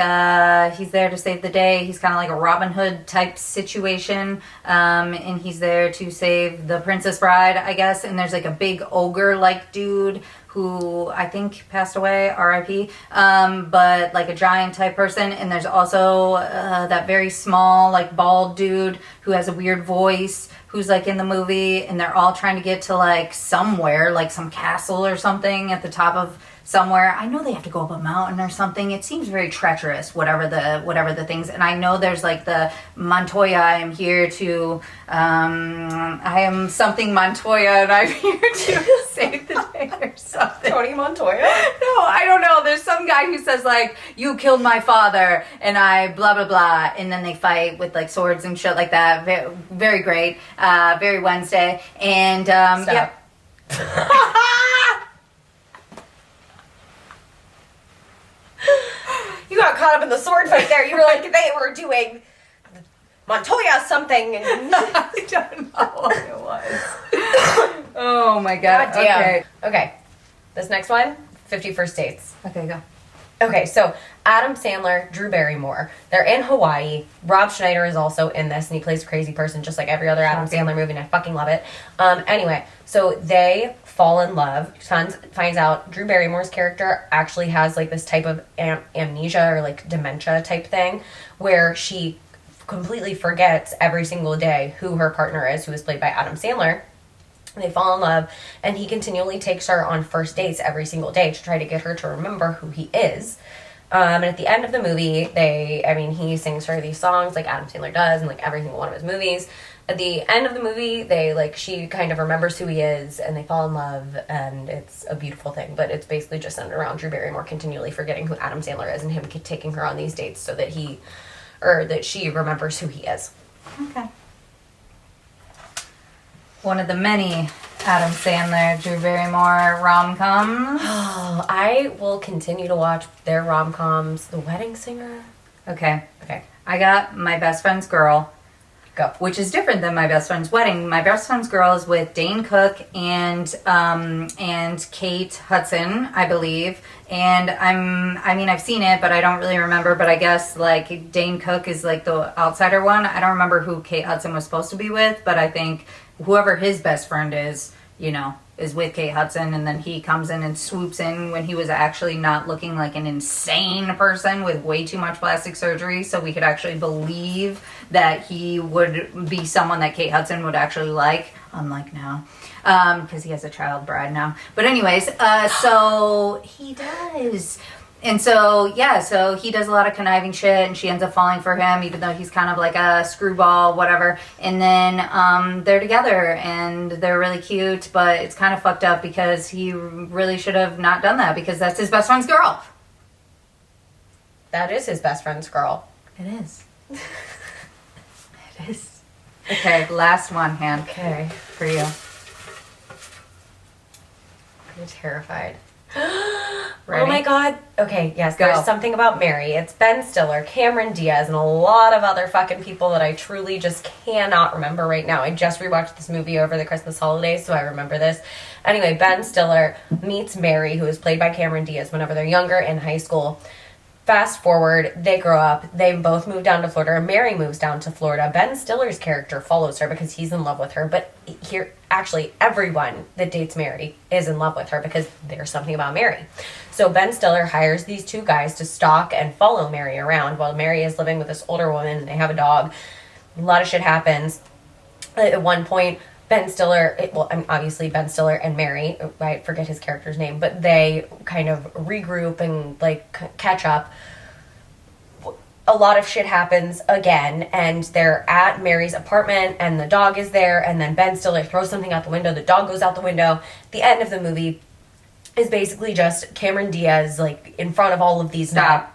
he's there to save the day. He's kind of like a Robin Hood type situation, and he's there to save the Princess Bride, I guess. And there's like a big ogre-like dude who I think passed away, R.I.P., but like a giant type person. And there's also that very small, like bald dude who has a weird voice, who's like in the movie, and they're all trying to get to like somewhere, like some castle or something at the top of somewhere. I know they have to go up a mountain or something. It seems very treacherous, whatever the things. And I know there's like the Montoya, I am here to, I am something Montoya, and I'm here to save the day or something. Tony Montoya? No, I don't know. There's some guy who says like, you killed my father, and I blah, blah, blah. And then they fight with like swords and shit like that. Very, very great. Very Wednesday. And, yep. You got caught up in the sword fight there. You were like, they were doing Montoya something. And I don't know what it was. Oh my god. Damn. Okay. This next one, 50 First Dates. Okay, go. Okay, so Adam Sandler, Drew Barrymore, they're in Hawaii. Rob Schneider is also in this, and he plays a crazy person just like every other Adam Sandler movie, and I fucking love it. Anyway, so they fall in love. Finds out Drew Barrymore's character actually has like this type of amnesia or like dementia type thing where she completely forgets every single day who her partner is, who is played by Adam Sandler. They fall in love, and he continually takes her on first dates every single day to try to get her to remember who he is. And at the end of the movie, he sings her these songs like Adam Sandler does in like every single one of his movies. At the end of the movie, she kind of remembers who he is, and they fall in love, and it's a beautiful thing. But it's basically just centered around Drew Barrymore continually forgetting who Adam Sandler is, and him taking her on these dates so that she remembers who he is. Okay. One of the many Adam Sandler, Drew Barrymore rom-coms. Oh, I will continue to watch their rom-coms. The Wedding Singer. Okay. I got My Best Friend's Girl. Go. Which is different than My Best Friend's Wedding. My Best Friend's Girl is with Dane Cook and Kate Hudson, I believe. And I've seen it, but I don't really remember. But I guess like Dane Cook is like the outsider one. I don't remember who Kate Hudson was supposed to be with, but I think whoever his best friend is, is with Kate Hudson, and then he comes in and swoops in when he was actually not looking like an insane person with way too much plastic surgery, so we could actually believe that he would be someone that Kate Hudson would actually like, unlike now, because he has a child bride now. But anyways, so he does. And so he does a lot of conniving shit, and she ends up falling for him, even though he's kind of like a screwball, whatever. And then they're together, and they're really cute, but it's kind of fucked up because he really should have not done that, because that's his best friend's girl. That is his best friend's girl. It is. It is. Okay, last one, Han. Okay. For you. I'm terrified. Ready? Oh my god. Okay, yes, Go. There's something about Mary. It's Ben Stiller, Cameron Diaz, and a lot of other fucking people that I truly just cannot remember right now. I just rewatched this movie over the Christmas holidays, so I remember this. Anyway, Ben Stiller meets Mary, who is played by Cameron Diaz, whenever they're younger in high school. Fast forward, they grow up, they both move down to Florida, Mary moves down to Florida. Ben Stiller's character follows her because he's in love with her, but here, actually, everyone that dates Mary is in love with her because there's something about Mary. So Ben Stiller hires these two guys to stalk and follow Mary around while Mary is living with this older woman, and they have a dog. A lot of shit happens. At one point, obviously Ben Stiller and Mary, I forget his character's name, but they kind of regroup and catch up. A lot of shit happens again, and they're at Mary's apartment, and the dog is there, and then Ben Stiller throws something out the window, the dog goes out the window. The end of the movie is basically just Cameron Diaz in front of all of these. Stop.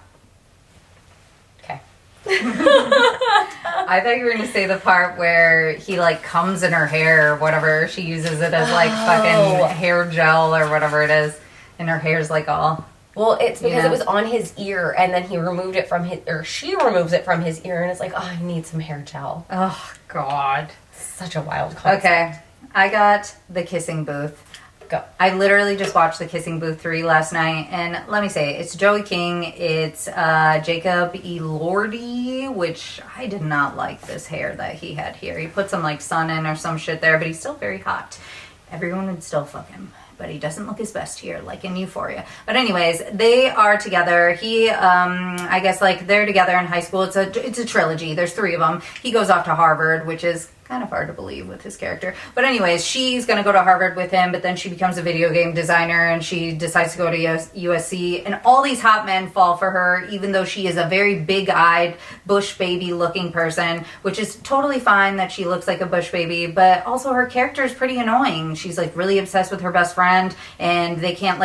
Okay. I thought you were going to say the part where he comes in her hair or whatever. She uses it as fucking hair gel or whatever it is. And her hair's all... Well, it's because it was on his ear, and then he removed it from she removes it from his ear, and it's I need some hair gel. Oh, God. Such a wild concept. Okay. I got The Kissing Booth. Go. I literally just watched The Kissing Booth 3 last night, and let me say, it's Joey King, it's Jacob Elordi, which I did not like this hair that he had here. He put some sun in or some shit there, but he's still very hot. Everyone would still fuck him, but he doesn't look his best here, like in Euphoria. But anyways, they are together. He, I guess they're together in high school. It's a trilogy. There's 3 of them. He goes off to Harvard, which is kind of hard to believe with his character. But anyways, she's going to go to Harvard with him, but then she becomes a video game designer, and she decides to go to USC. And all these hot men fall for her, even though she is a very big-eyed, bush baby-looking person, which is totally fine that she looks like a bush baby, but also her character is pretty annoying. She's really obsessed with her best friend, and they can't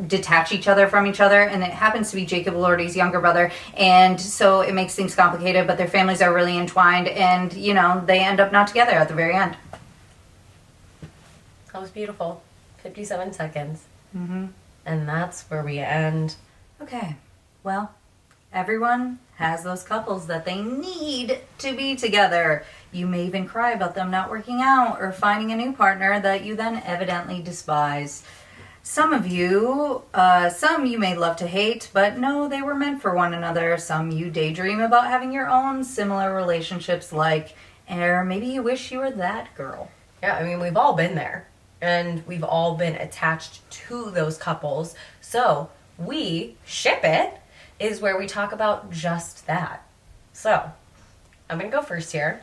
detach each other from each other, and it happens to be Jacob Elordi's younger brother, and so it makes things complicated, but their families are really entwined, and, they end up not together at the very end. That was beautiful. 57 seconds. Mm-hmm. And that's where we end. Okay. Well, everyone has those couples that they need to be together. You may even cry about them not working out or finding a new partner that you then evidently despise. Some of you, some you may love to hate, but no, they were meant for one another. Some you daydream about having your own similar relationships or maybe you wish you were that girl. Yeah, we've all been there. And we've all been attached to those couples. So, we ship it is where we talk about just that. So, I'm going to go first here.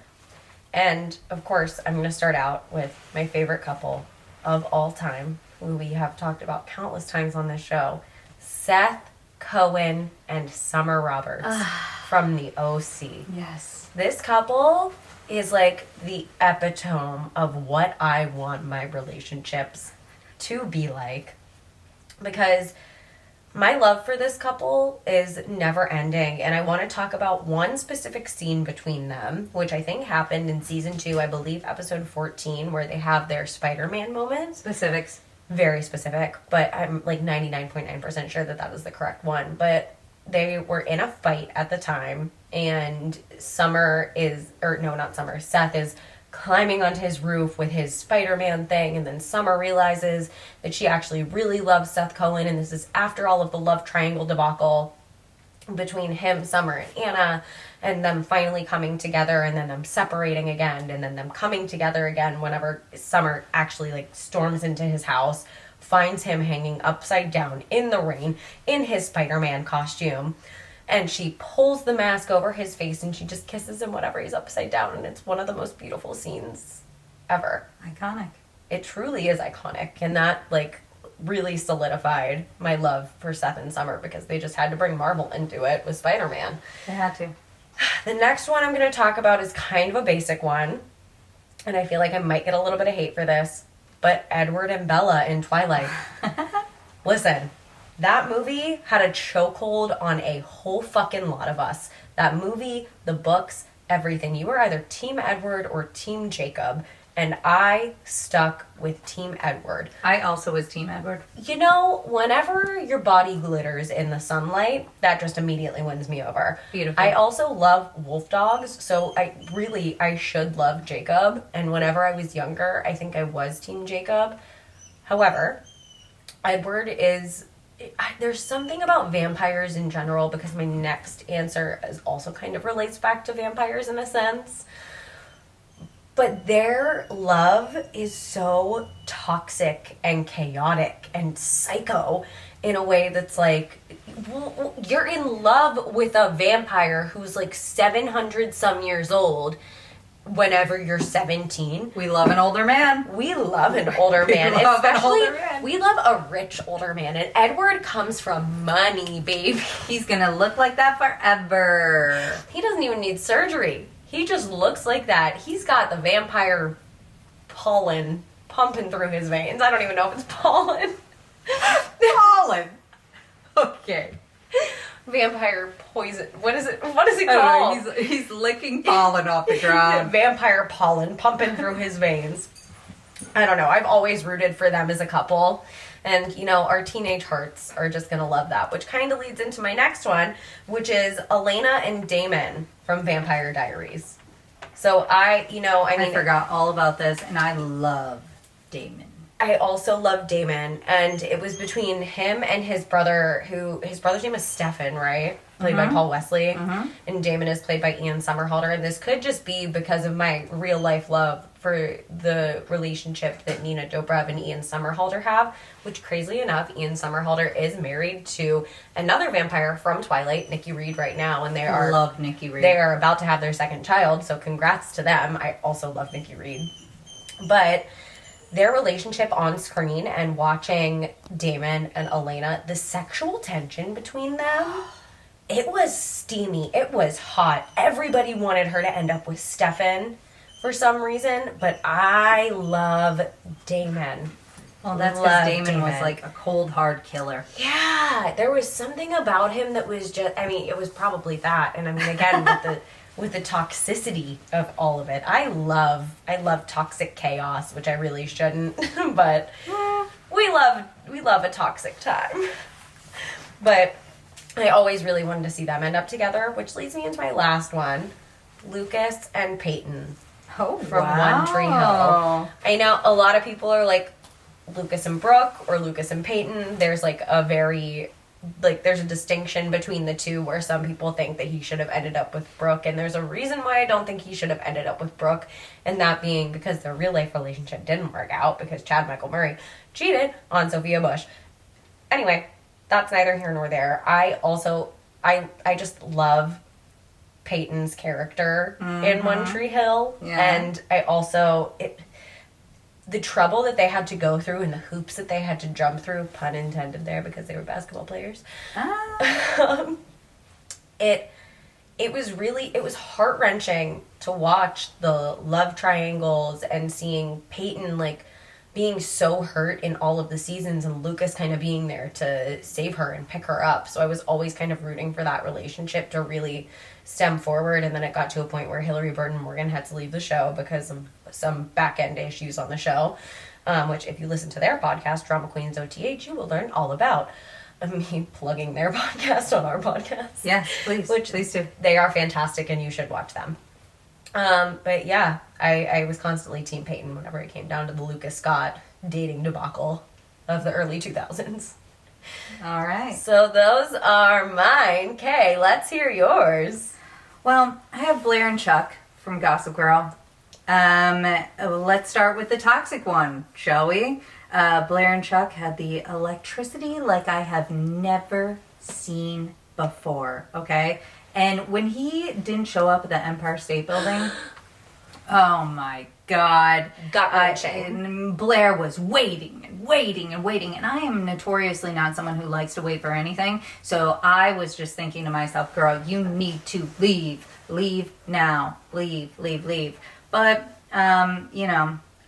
And of course, I'm going to start out with my favorite couple of all time, who we have talked about countless times on this show, Seth Cohen and Summer Roberts from the OC. Yes. This couple is like the epitome of what I want my relationships to be like, because my love for this couple is never ending, and I want to talk about one specific scene between them, which I think happened in season 2, I believe episode 14, where they have their Spider-Man moments. Specifics. Very specific, but I'm like 99.9% sure that that is the correct one. But they were in a fight at the time, and Seth is climbing onto his roof with his Spider-Man thing, and then Summer realizes that she actually really loves Seth Cohen, and this is after all of the love triangle debacle between him, Summer, and Anna, and them finally coming together, and then them separating again, and then them coming together again whenever Summer actually like storms into his house, finds him hanging upside down in the rain in his Spider-Man costume. And she pulls the mask over his face and she just kisses him whenever he's upside down. And it's one of the most beautiful scenes ever. Iconic. It truly is iconic. And that, like, really solidified my love for Seth and Summer, because they just had to bring Marvel into it with Spider-Man. They had to. The next one I'm going to talk about is kind of a basic one. And I feel like I might get a little bit of hate for this. But Edward and Bella in Twilight. Listen. That movie had a chokehold on a whole fucking lot of us. That movie, the books, everything. You were either Team Edward or Team Jacob. And I stuck with Team Edward. I also was Team Edward. You know, whenever your body glitters in the sunlight, that just immediately wins me over. Beautiful. I also love wolf dogs, so I should love Jacob. And whenever I was younger, I think I was Team Jacob. However, Edward is... There's something about vampires in general, because my next answer is also kind of relates back to vampires in a sense. But their love is so toxic and chaotic and psycho in a way that's like, you're in love with a vampire who's like 700 some years old whenever you're 17. We love an older man. We love an older man. We love an Especially, older man. we love a rich older man. And Edward comes from money, baby. He's gonna look like that forever. He doesn't even need surgery. He just looks like that. He's got the vampire pollen pumping through his veins. I don't even know if it's pollen. Pollen. Okay. Vampire poison. What is it? What is it I called? don't know, he's licking pollen off the ground. Vampire pollen pumping through his veins. I don't know. I've always rooted for them as a couple. And, you know, our teenage hearts are just going to love that. Which kind of leads into my next one, which is Elena and Damon from Vampire Diaries. So I forgot all about this, and I love Damon. I also love Damon, and it was between him and his brother, his brother's name is Stefan, right? Played by Paul Wesley. And Damon is played by Ian Somerhalder. And this could just be because of my real life love for the relationship that Nina Dobrev and Ian Somerhalder have, which, crazily enough, Ian Somerhalder is married to another vampire from Twilight, Nikki Reed, right now, and I love Nikki Reed. They are about to have their second child, so congrats to them. I also love Nikki Reed. But their relationship on screen and watching Damon and Elena, the sexual tension between them, it was steamy. It was hot. Everybody wanted her to end up with Stefan for some reason, but I love Damon. Well, that's because Damon was like a cold, hard killer. Yeah, there was something about him that was just, I mean, it was probably that. And I mean, again, with the toxicity of all of it. I love toxic chaos, which I really shouldn't, but we love a toxic time. But I always really wanted to see them end up together, which leads me into my last one, Lucas and Peyton from One Tree Hill. I know a lot of people are like Lucas and Brooke or Lucas and Peyton. There's like there's a distinction between the two, where some people think that he should have ended up with Brooke, and there's a reason why I don't think he should have ended up with Brooke, and that being because their real life relationship didn't work out because Chad Michael Murray cheated on Sophia Bush. Anyway, that's neither here nor there. I just love Peyton's character in One Tree Hill. Yeah. And I also, the trouble that they had to go through and the hoops that they had to jump through, pun intended there because they were basketball players. It was heart-wrenching to watch the love triangles and seeing Peyton, like, being so hurt in all of the seasons and Lucas kind of being there to save her and pick her up. So I was always kind of rooting for that relationship to really stem forward. And then it got to a point where Hillary Burton Morgan had to leave the show because of some back-end issues on the show, which if you listen to their podcast, Drama Queens OTH, you will learn all about. Me plugging their podcast on our podcast. Yes, please. Please do. They are fantastic and you should watch them. But yeah, I was constantly Team Peyton whenever it came down to the Lucas Scott dating debacle of the early 2000s. All right. So those are mine. Kay, let's hear yours. Well, I have Blair and Chuck from Gossip Girl. Let's start with the toxic one, shall we? Blair and Chuck had the electricity like I have never seen before, okay? And when he didn't show up at the Empire State Building, oh my God. And Blair was waiting and waiting and waiting. And I am notoriously not someone who likes to wait for anything. So I was just thinking to myself, girl, you need to leave. Leave now. Leave. But, I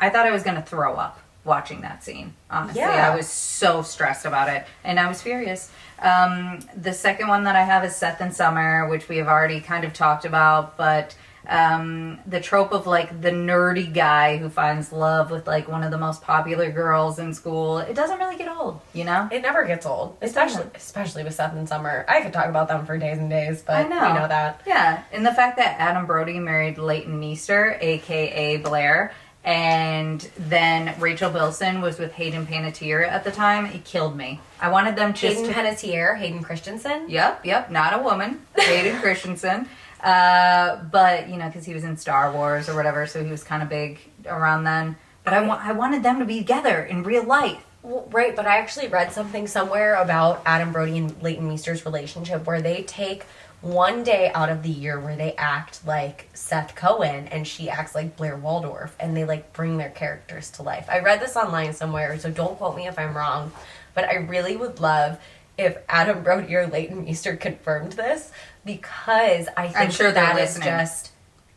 thought I was going to throw up watching that scene. Honestly, Yeah. I was so stressed about it. And I was furious. The second one that I have is Seth and Summer, which we have already kind of talked about, but the trope of like the nerdy guy who finds love with like one of the most popular girls in school, it doesn't really get old, you know? It never gets old, especially with Seth and Summer. I could talk about them for days and days, but I know. we know that. Yeah, and the fact that Adam Brody married Leighton Meester, aka Blair, and then Rachel Bilson was with Hayden Panettiere at the time, it killed me. I wanted them just Hayden Panettiere, Hayden Christensen. Yep, not a woman. Hayden Christensen. But, because he was in Star Wars or whatever, so he was kind of big around then. But I wanted them to be together in real life. Well, right, but I actually read something somewhere about Adam Brody and Leighton Meester's relationship where they take one day out of the year where they act like Seth Cohen and she acts like Blair Waldorf, and they like bring their characters to life. I read this online somewhere, so don't quote me if I'm wrong, but I really would love if Adam Brody or Leighton Meester confirmed this, because I think I'm sure that they're is listening. just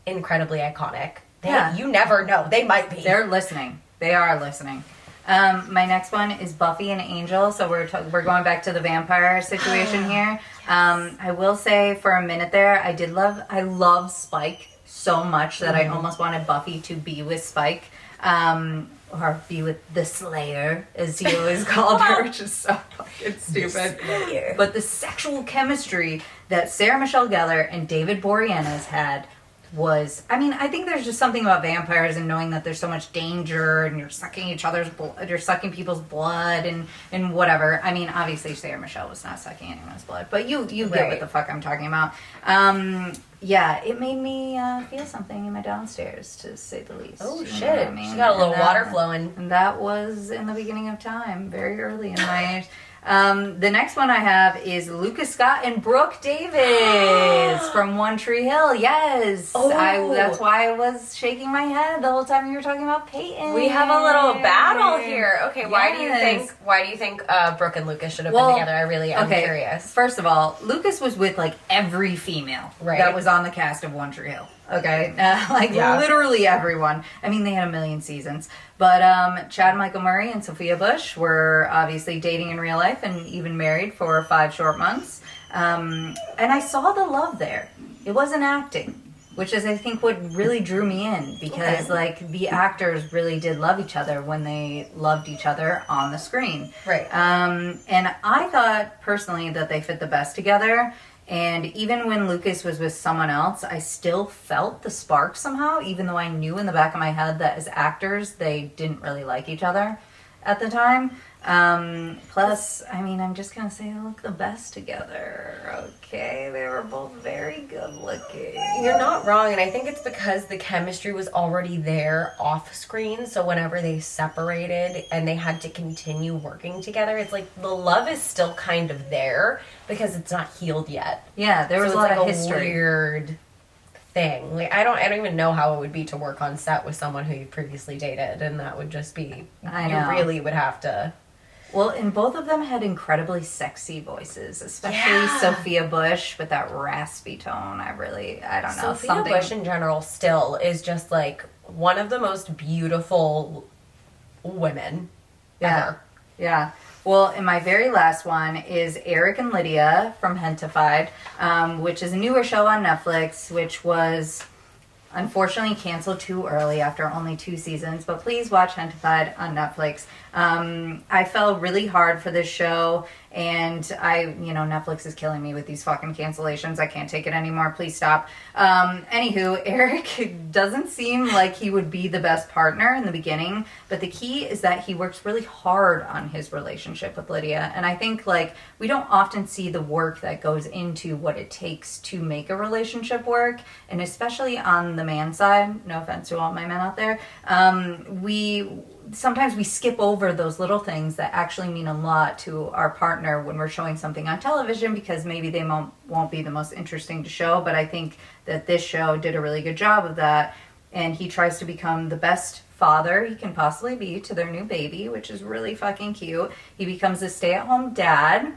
incredibly iconic. Yeah. You never know. They might be. They're listening. They are listening. My next one is Buffy and Angel. So we're going back to the vampire situation here. Yes. I will say for a minute there, I love Spike so much that I almost wanted Buffy to be with Spike. Or be with the Slayer, as he always called her, which is so fucking stupid. But the sexual chemistry that Sarah Michelle Gellar and David Boreanaz had was, I think there's just something about vampires and knowing that there's so much danger and you're sucking each other's blood, you're sucking people's blood and whatever. Obviously Sarah Michelle was not sucking anyone's blood, but you get what the fuck I'm talking about. Yeah, it made me feel something in my downstairs, to say the least. Oh, You shit. know what I mean? She got a little And water flowing. And that was in the beginning of time, very early in my age. The next one I have is Lucas Scott and Brooke Davis from One Tree Hill. Yes. Oh. That's why I was shaking my head the whole time you were talking about Peyton. We have a little battle here. Okay, Yes. why do you think Brooke and Lucas should have been together? I really am curious. First of all, Lucas was with like every female that was on the cast of One Tree Hill. Okay, literally everyone. They had 1 million seasons. But Chad Michael Murray and Sophia Bush were obviously dating in real life and even married for 5 short months. And I saw the love there. It wasn't acting, which is I think what really drew me in, because the actors really did love each other when they loved each other on the screen. Right. And I thought personally that they fit the best together. And even when Lucas was with someone else, I still felt the spark somehow, even though I knew in the back of my head that as actors, they didn't really like each other at the time. Plus, I'm just going to say they look the best together, okay? They were both very good looking. You're not wrong, and I think it's because the chemistry was already there off screen, so whenever they separated and they had to continue working together, it's like the love is still kind of there because it's not healed yet. Yeah, there was a lot of history. Weird thing. Like, I don't even know how it would be to work on set with someone who you've previously dated, and that would just be, I know. you really would have to. Well, and both of them had incredibly sexy voices, especially Sophia Bush with that raspy tone. I don't know. Sophia Bush in general still is just like one of the most beautiful women ever. Yeah. Well, and my very last one is Eric and Lydia from Hentified, which is a newer show on Netflix, which was unfortunately canceled too early after only 2 seasons. But please watch Hentified on Netflix. I fell really hard for this show, and Netflix is killing me with these fucking cancellations. I can't take it anymore. Please stop. Anywho, Eric doesn't seem like he would be the best partner in the beginning, but the key is that he works really hard on his relationship with Lydia. And I think, like, we don't often see the work that goes into what it takes to make a relationship work, and especially on the man side, no offense to all my men out there, sometimes we skip over those little things that actually mean a lot to our partner when we're showing something on television, because maybe they won't be the most interesting to show. But I think that this show did a really good job of that, and he tries to become the best father he can possibly be to their new baby, which is really fucking cute. He becomes a stay-at-home dad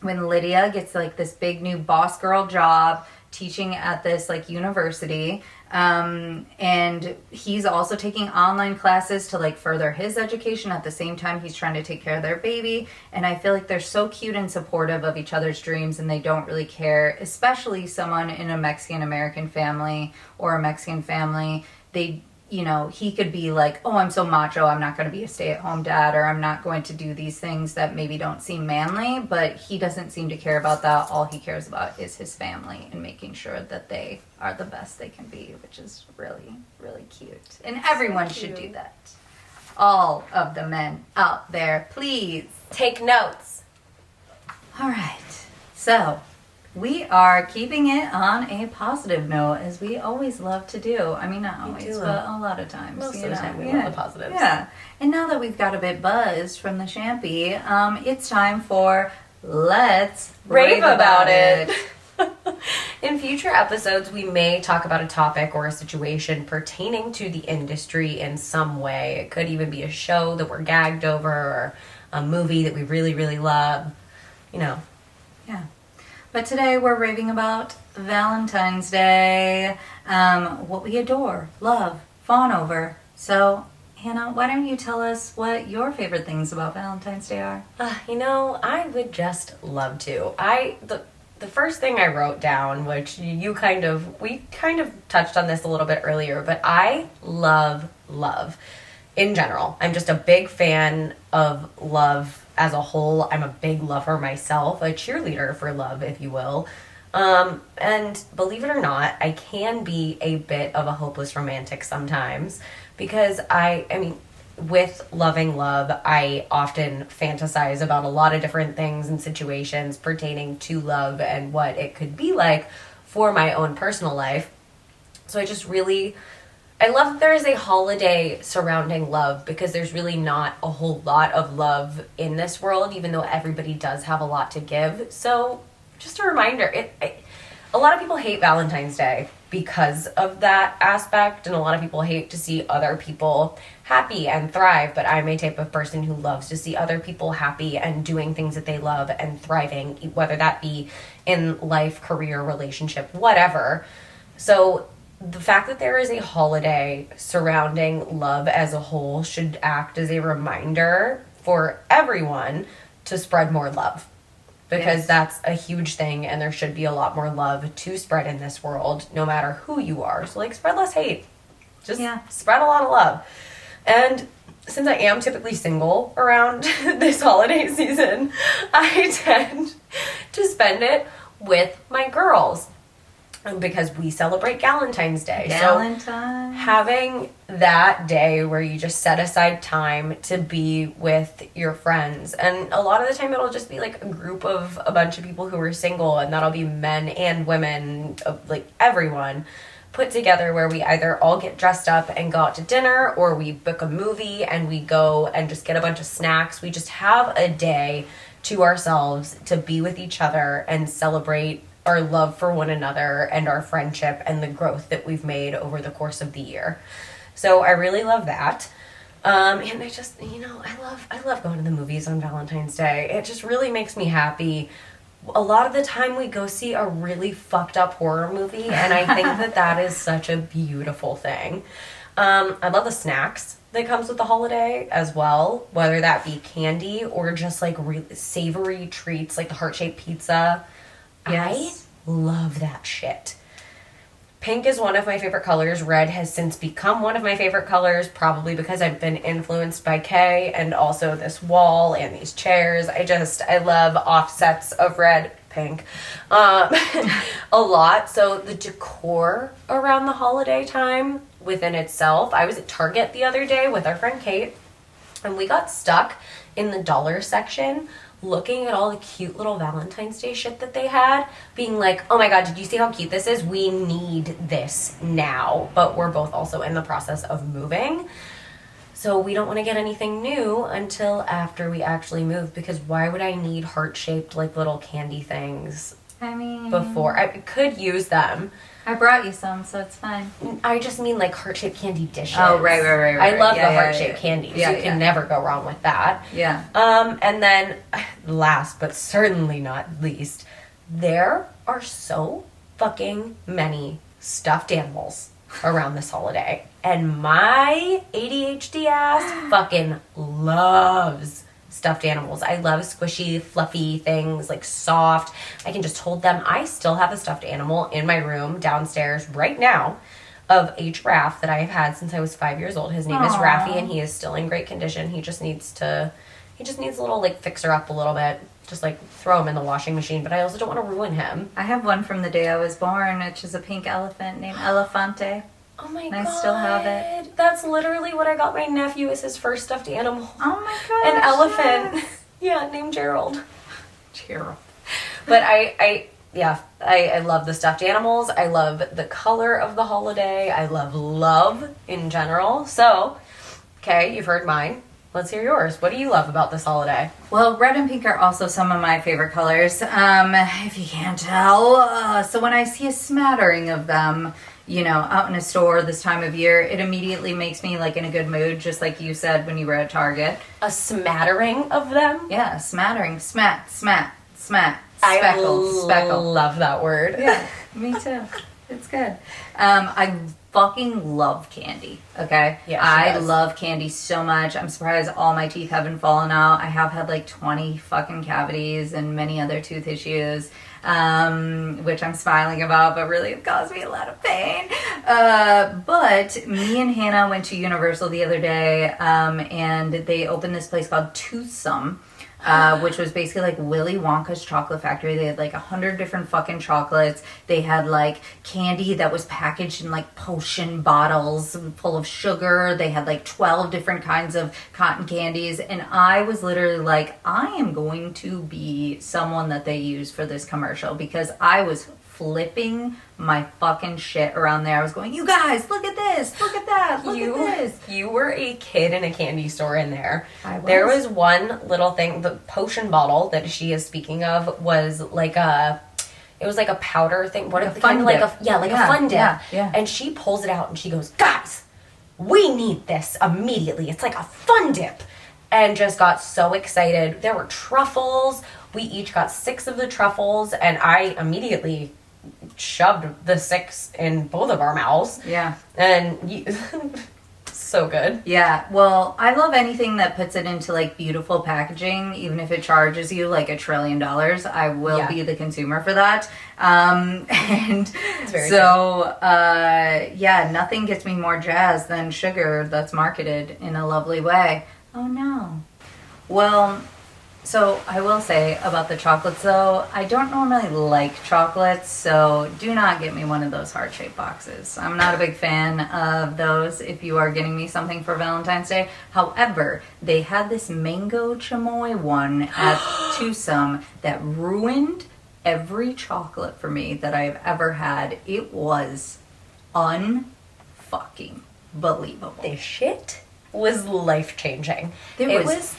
when Lydia gets like this big new boss girl job teaching at this like university, and he's also taking online classes to like further his education at the same time he's trying to take care of their baby. And I feel like they're so cute and supportive of each other's dreams, and they don't really care, especially someone in a Mexican American family or a Mexican family. He could be like, oh, I'm so macho, I'm not going to be a stay-at-home dad, or I'm not going to do these things that maybe don't seem manly, but he doesn't seem to care about that. All he cares about is his family and making sure that they are the best they can be, which is really, really cute. And everyone should do that. All of the men out there, please. Take notes. All right. So, we are keeping it on a positive note, as we always love to do. I mean, not always, but a lot of times. Most of the time, we love the positives. Yeah. And now that we've got a bit buzzed from the champy, it's time for Let's Rave About It. In future episodes, we may talk about a topic or a situation pertaining to the industry in some way. It could even be a show that we're gagged over, or a movie that we really, really love. Yeah. But today we're raving about Valentine's Day, what we adore, love, fawn over. So, Hannah, why don't you tell us what your favorite things about Valentine's Day are? I would just love to. The first thing I wrote down, which we kind of touched on this a little bit earlier, but I love love in general. I'm just a big fan of love as a whole. I'm a big lover myself, a cheerleader for love, if you will. And believe it or not, I can be a bit of a hopeless romantic sometimes, because with loving love, I often fantasize about a lot of different things and situations pertaining to love and what it could be like for my own personal life. So I love that there is a holiday surrounding love, because there's really not a whole lot of love in this world, even though everybody does have a lot to give. So just a reminder, a lot of people hate Valentine's Day because of that aspect, and a lot of people hate to see other people happy and thrive, but I'm a type of person who loves to see other people happy and doing things that they love and thriving, whether that be in life, career, relationship, whatever. So the fact that there is a holiday surrounding love as a whole should act as a reminder for everyone to spread more love, because that's a huge thing, and there should be a lot more love to spread in this world, no matter who you are. So, like, spread less hate. Just spread a lot of love. And since I am typically single around this holiday season, I tend to spend it with my girls, because we celebrate Galentine's Day. Galentine. So having that day where you just set aside time to be with your friends, and a lot of the time it'll just be like a group of a bunch of people who are single, and that'll be men and women, like everyone put together, where we either all get dressed up and go out to dinner, or we book a movie and we go and just get a bunch of snacks. We just have a day to ourselves to be with each other and celebrate our love for one another and our friendship and the growth that we've made over the course of the year. So I really love that. And I just, I love going to the movies on Valentine's Day. It just really makes me happy. A lot of the time we go see a really fucked up horror movie, and I think that is such a beautiful thing. I love the snacks that comes with the holiday as well, whether that be candy or just like really savory treats like the heart-shaped pizza. Yes. I love that shit. Pink is one of my favorite colors. Red has since become one of my favorite colors, probably because I've been influenced by Kay and also this wall and these chairs. I love offsets of red, pink, a lot. So the decor around the holiday time within itself. I was at Target the other day with our friend Kate, and we got stuck in the dollar section looking at all the cute little Valentine's Day shit that they had, being like, oh my god, did you see how cute this is? We need this now. But we're both also in the process of moving, so we don't want to get anything new until after we actually move, because why would I need heart-shaped like little candy things before? I could use them. I brought you some, so it's fine. I just mean like heart-shaped candy dishes. Oh, right. I love the heart-shaped candies. Yeah, you can never go wrong with that. Yeah. And then, last but certainly not least, there are so fucking many stuffed animals around this holiday. And my ADHD ass fucking loves stuffed animals. I love squishy, fluffy things, like soft. I can just hold them. I still have a stuffed animal in my room downstairs right now of a giraffe that I have had since I was 5 years old. His name is Raffy, and he is still in great condition. He just needs a little like fixer up a little bit. Just like throw him in the washing machine, but I also don't want to ruin him. I have one from the day I was born, which is a pink elephant named Elefante. Oh my god. I still have it. That's literally what I got my nephew as his first stuffed animal. Oh my gosh. An elephant. Yes. Yeah, named Gerald. Gerald. But I love the stuffed animals. I love the color of the holiday. I love in general. So, okay, you've heard mine. Let's hear yours. What do you love about this holiday? Well, red and pink are also some of my favorite colors, if you can't tell. So when I see a smattering of them, out in a store this time of year, it immediately makes me like in a good mood, just like you said when you were at Target. A smattering of them? Yeah, a smattering. Smack. I Speckle. love that word. Yeah, me too. It's good. I fucking love candy, okay? Yeah, I love candy so much. I'm surprised all my teeth haven't fallen out. I have had like 20 fucking cavities and many other tooth issues, which I'm smiling about, but really it caused me a lot of pain. But me and Hannah went to Universal the other day, and they opened this place called Toothsome. Which was basically like Willy Wonka's chocolate factory. They had like 100 different fucking chocolates. They had like candy that was packaged in like potion bottles full of sugar. They had like 12 different kinds of cotton candies. And I was literally like, I am going to be someone that they use for this commercial, because I was flipping my fucking shit around there. I was going, you guys, look at this, look at that, look at this. You were a kid in a candy store in there. I was. There was one little thing, the potion bottle that she is speaking of was like a powder thing. What a kind fun of like dip. a fun dip. Yeah. And she pulls it out and she goes, guys, we need this immediately. It's like a fun dip. And just got so excited. There were truffles. We each got 6 of the truffles, and I immediately shoved the 6 in both of our mouths. Yeah. And so good. Yeah. Well, I love anything that puts it into like beautiful packaging, even if it charges you like $1 trillion. I will be the consumer for that. And so, nothing gets me more jazzed than sugar that's marketed in a lovely way. Oh no. Well, so I will say about the chocolates though, I don't normally like chocolates, so do not get me one of those heart-shaped boxes. I'm not a big fan of those if you are getting me something for Valentine's Day. However, they had this mango chamoy one at Toothsome that ruined every chocolate for me that I've ever had. It was unfucking believable. This shit was life-changing. It was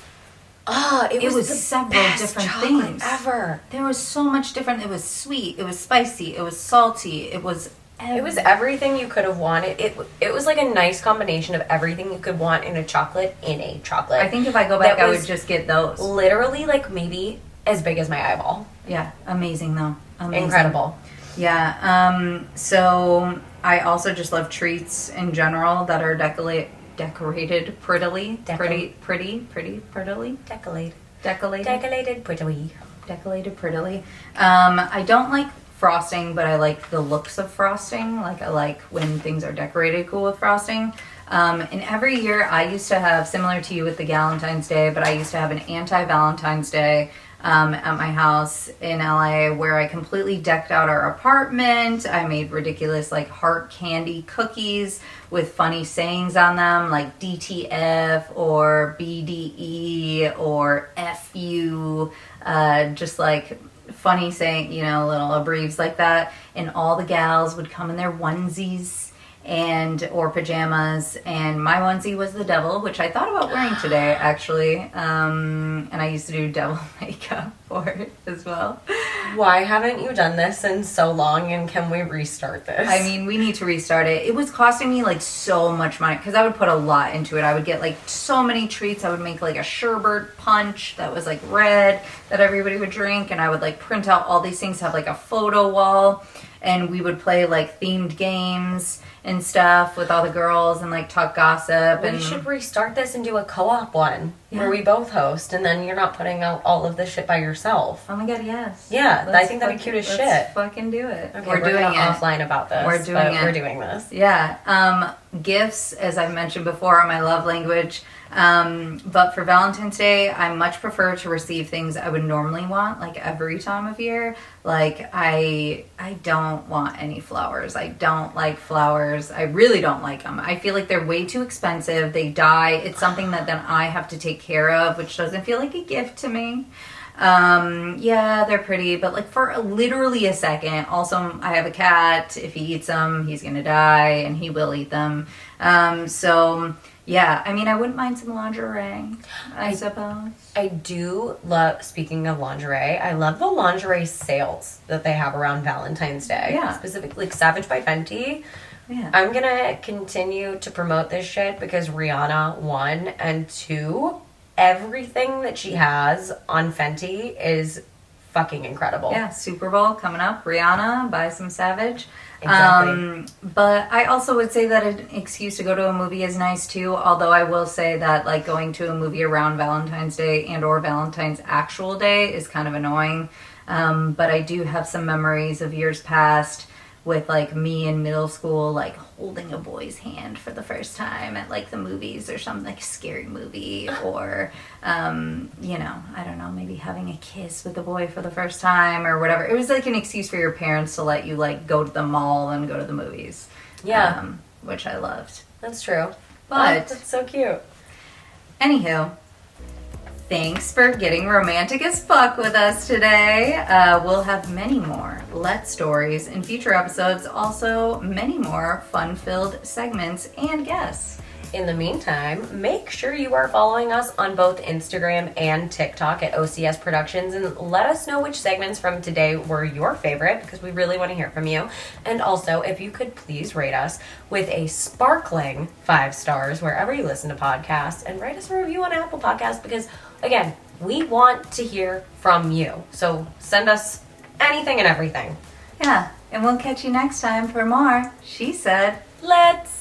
Oh, it was several best different chocolate things ever. There was so much different. It was sweet. It was spicy. It was salty. It was everything you could have wanted. It was like a nice combination of everything you could want in a chocolate in a chocolate. I think if I go back, I would just get those. Literally, like, maybe as big as my eyeball. Yeah, amazing though. Amazing. Incredible. Yeah. So I also just love treats in general that are decorated prettily. Prettily. Decorated prettily. I don't like frosting, but I like the looks of frosting. Like, I like when things are decorated cool with frosting. And every year I used to have, similar to you with the Galentine's Day, but I used to have an anti-Valentine's Day at my house in LA where I completely decked out our apartment. I made ridiculous like heart candy cookies with funny sayings on them, like DTF or BDE or FU, just like funny saying, you know, little abbreves like that. And all the gals would come in their onesies or pajamas, and my onesie was the devil, which I thought about wearing today actually, and I used to do devil makeup for it as well. Why haven't you done this in so long, and can we restart this? I mean, we need to restart it. It was costing me like so much money because I would put a lot into it. I would get like so many treats. I would make like a sherbet punch that was like red that everybody would drink, and I would like print out all these things, have like a photo wall, and we would play like themed games and stuff with all the girls and like talk gossip. We should restart this and do a co-op one where we both host, and then you're not putting out all of this shit by yourself. Oh my god, yes. Yeah, I think that'd be cute as shit. Let's fucking do it. Okay, we're doing it offline about this. We're doing this. Yeah. Gifts, as I've mentioned before, are my love language. But for Valentine's Day, I much prefer to receive things I would normally want, like every time of year. Like, I don't want any flowers. I don't like flowers. I really don't like them. I feel like they're way too expensive. They die. It's something that then I have to take care of, which doesn't feel like a gift to me. Yeah, they're pretty, but like for literally a second. Also, I have a cat. If he eats them, he's gonna die, and he will eat them. So yeah, I mean, I wouldn't mind some lingerie, I suppose. I do love, speaking of lingerie, I love the lingerie sales that they have around Valentine's Day. Yeah. Specifically, like Savage by Fenty. Yeah. I'm gonna continue to promote this shit because Rihanna, 1, and 2, everything that she has on Fenty is fucking incredible. Yeah, Super Bowl coming up. Rihanna, buy some Savage. Exactly. But I also would say that an excuse to go to a movie is nice too. Although I will say that like going to a movie around Valentine's Day and or Valentine's actual day is kind of annoying. But I do have some memories of years past with like me in middle school, like holding a boy's hand for the first time at like the movies or something, like a scary movie, or you know, I don't know, maybe having a kiss with a boy for the first time or whatever. It was like an excuse for your parents to let you like go to the mall and go to the movies. Yeah. Which I loved. That's true. But that's so cute. Anywho, thanks for getting romantic as fuck with us today. We'll have many more Let's stories in future episodes. Also, many more fun-filled segments and guests. In the meantime, make sure you are following us on both Instagram and TikTok at OCS Productions, and let us know which segments from today were your favorite, because we really want to hear from you. And also, if you could please rate us with a sparkling 5 stars wherever you listen to podcasts, and write us a review on Apple Podcasts, because again, we want to hear from you. So send us anything and everything. Yeah, and we'll catch you next time for more She Said. Let's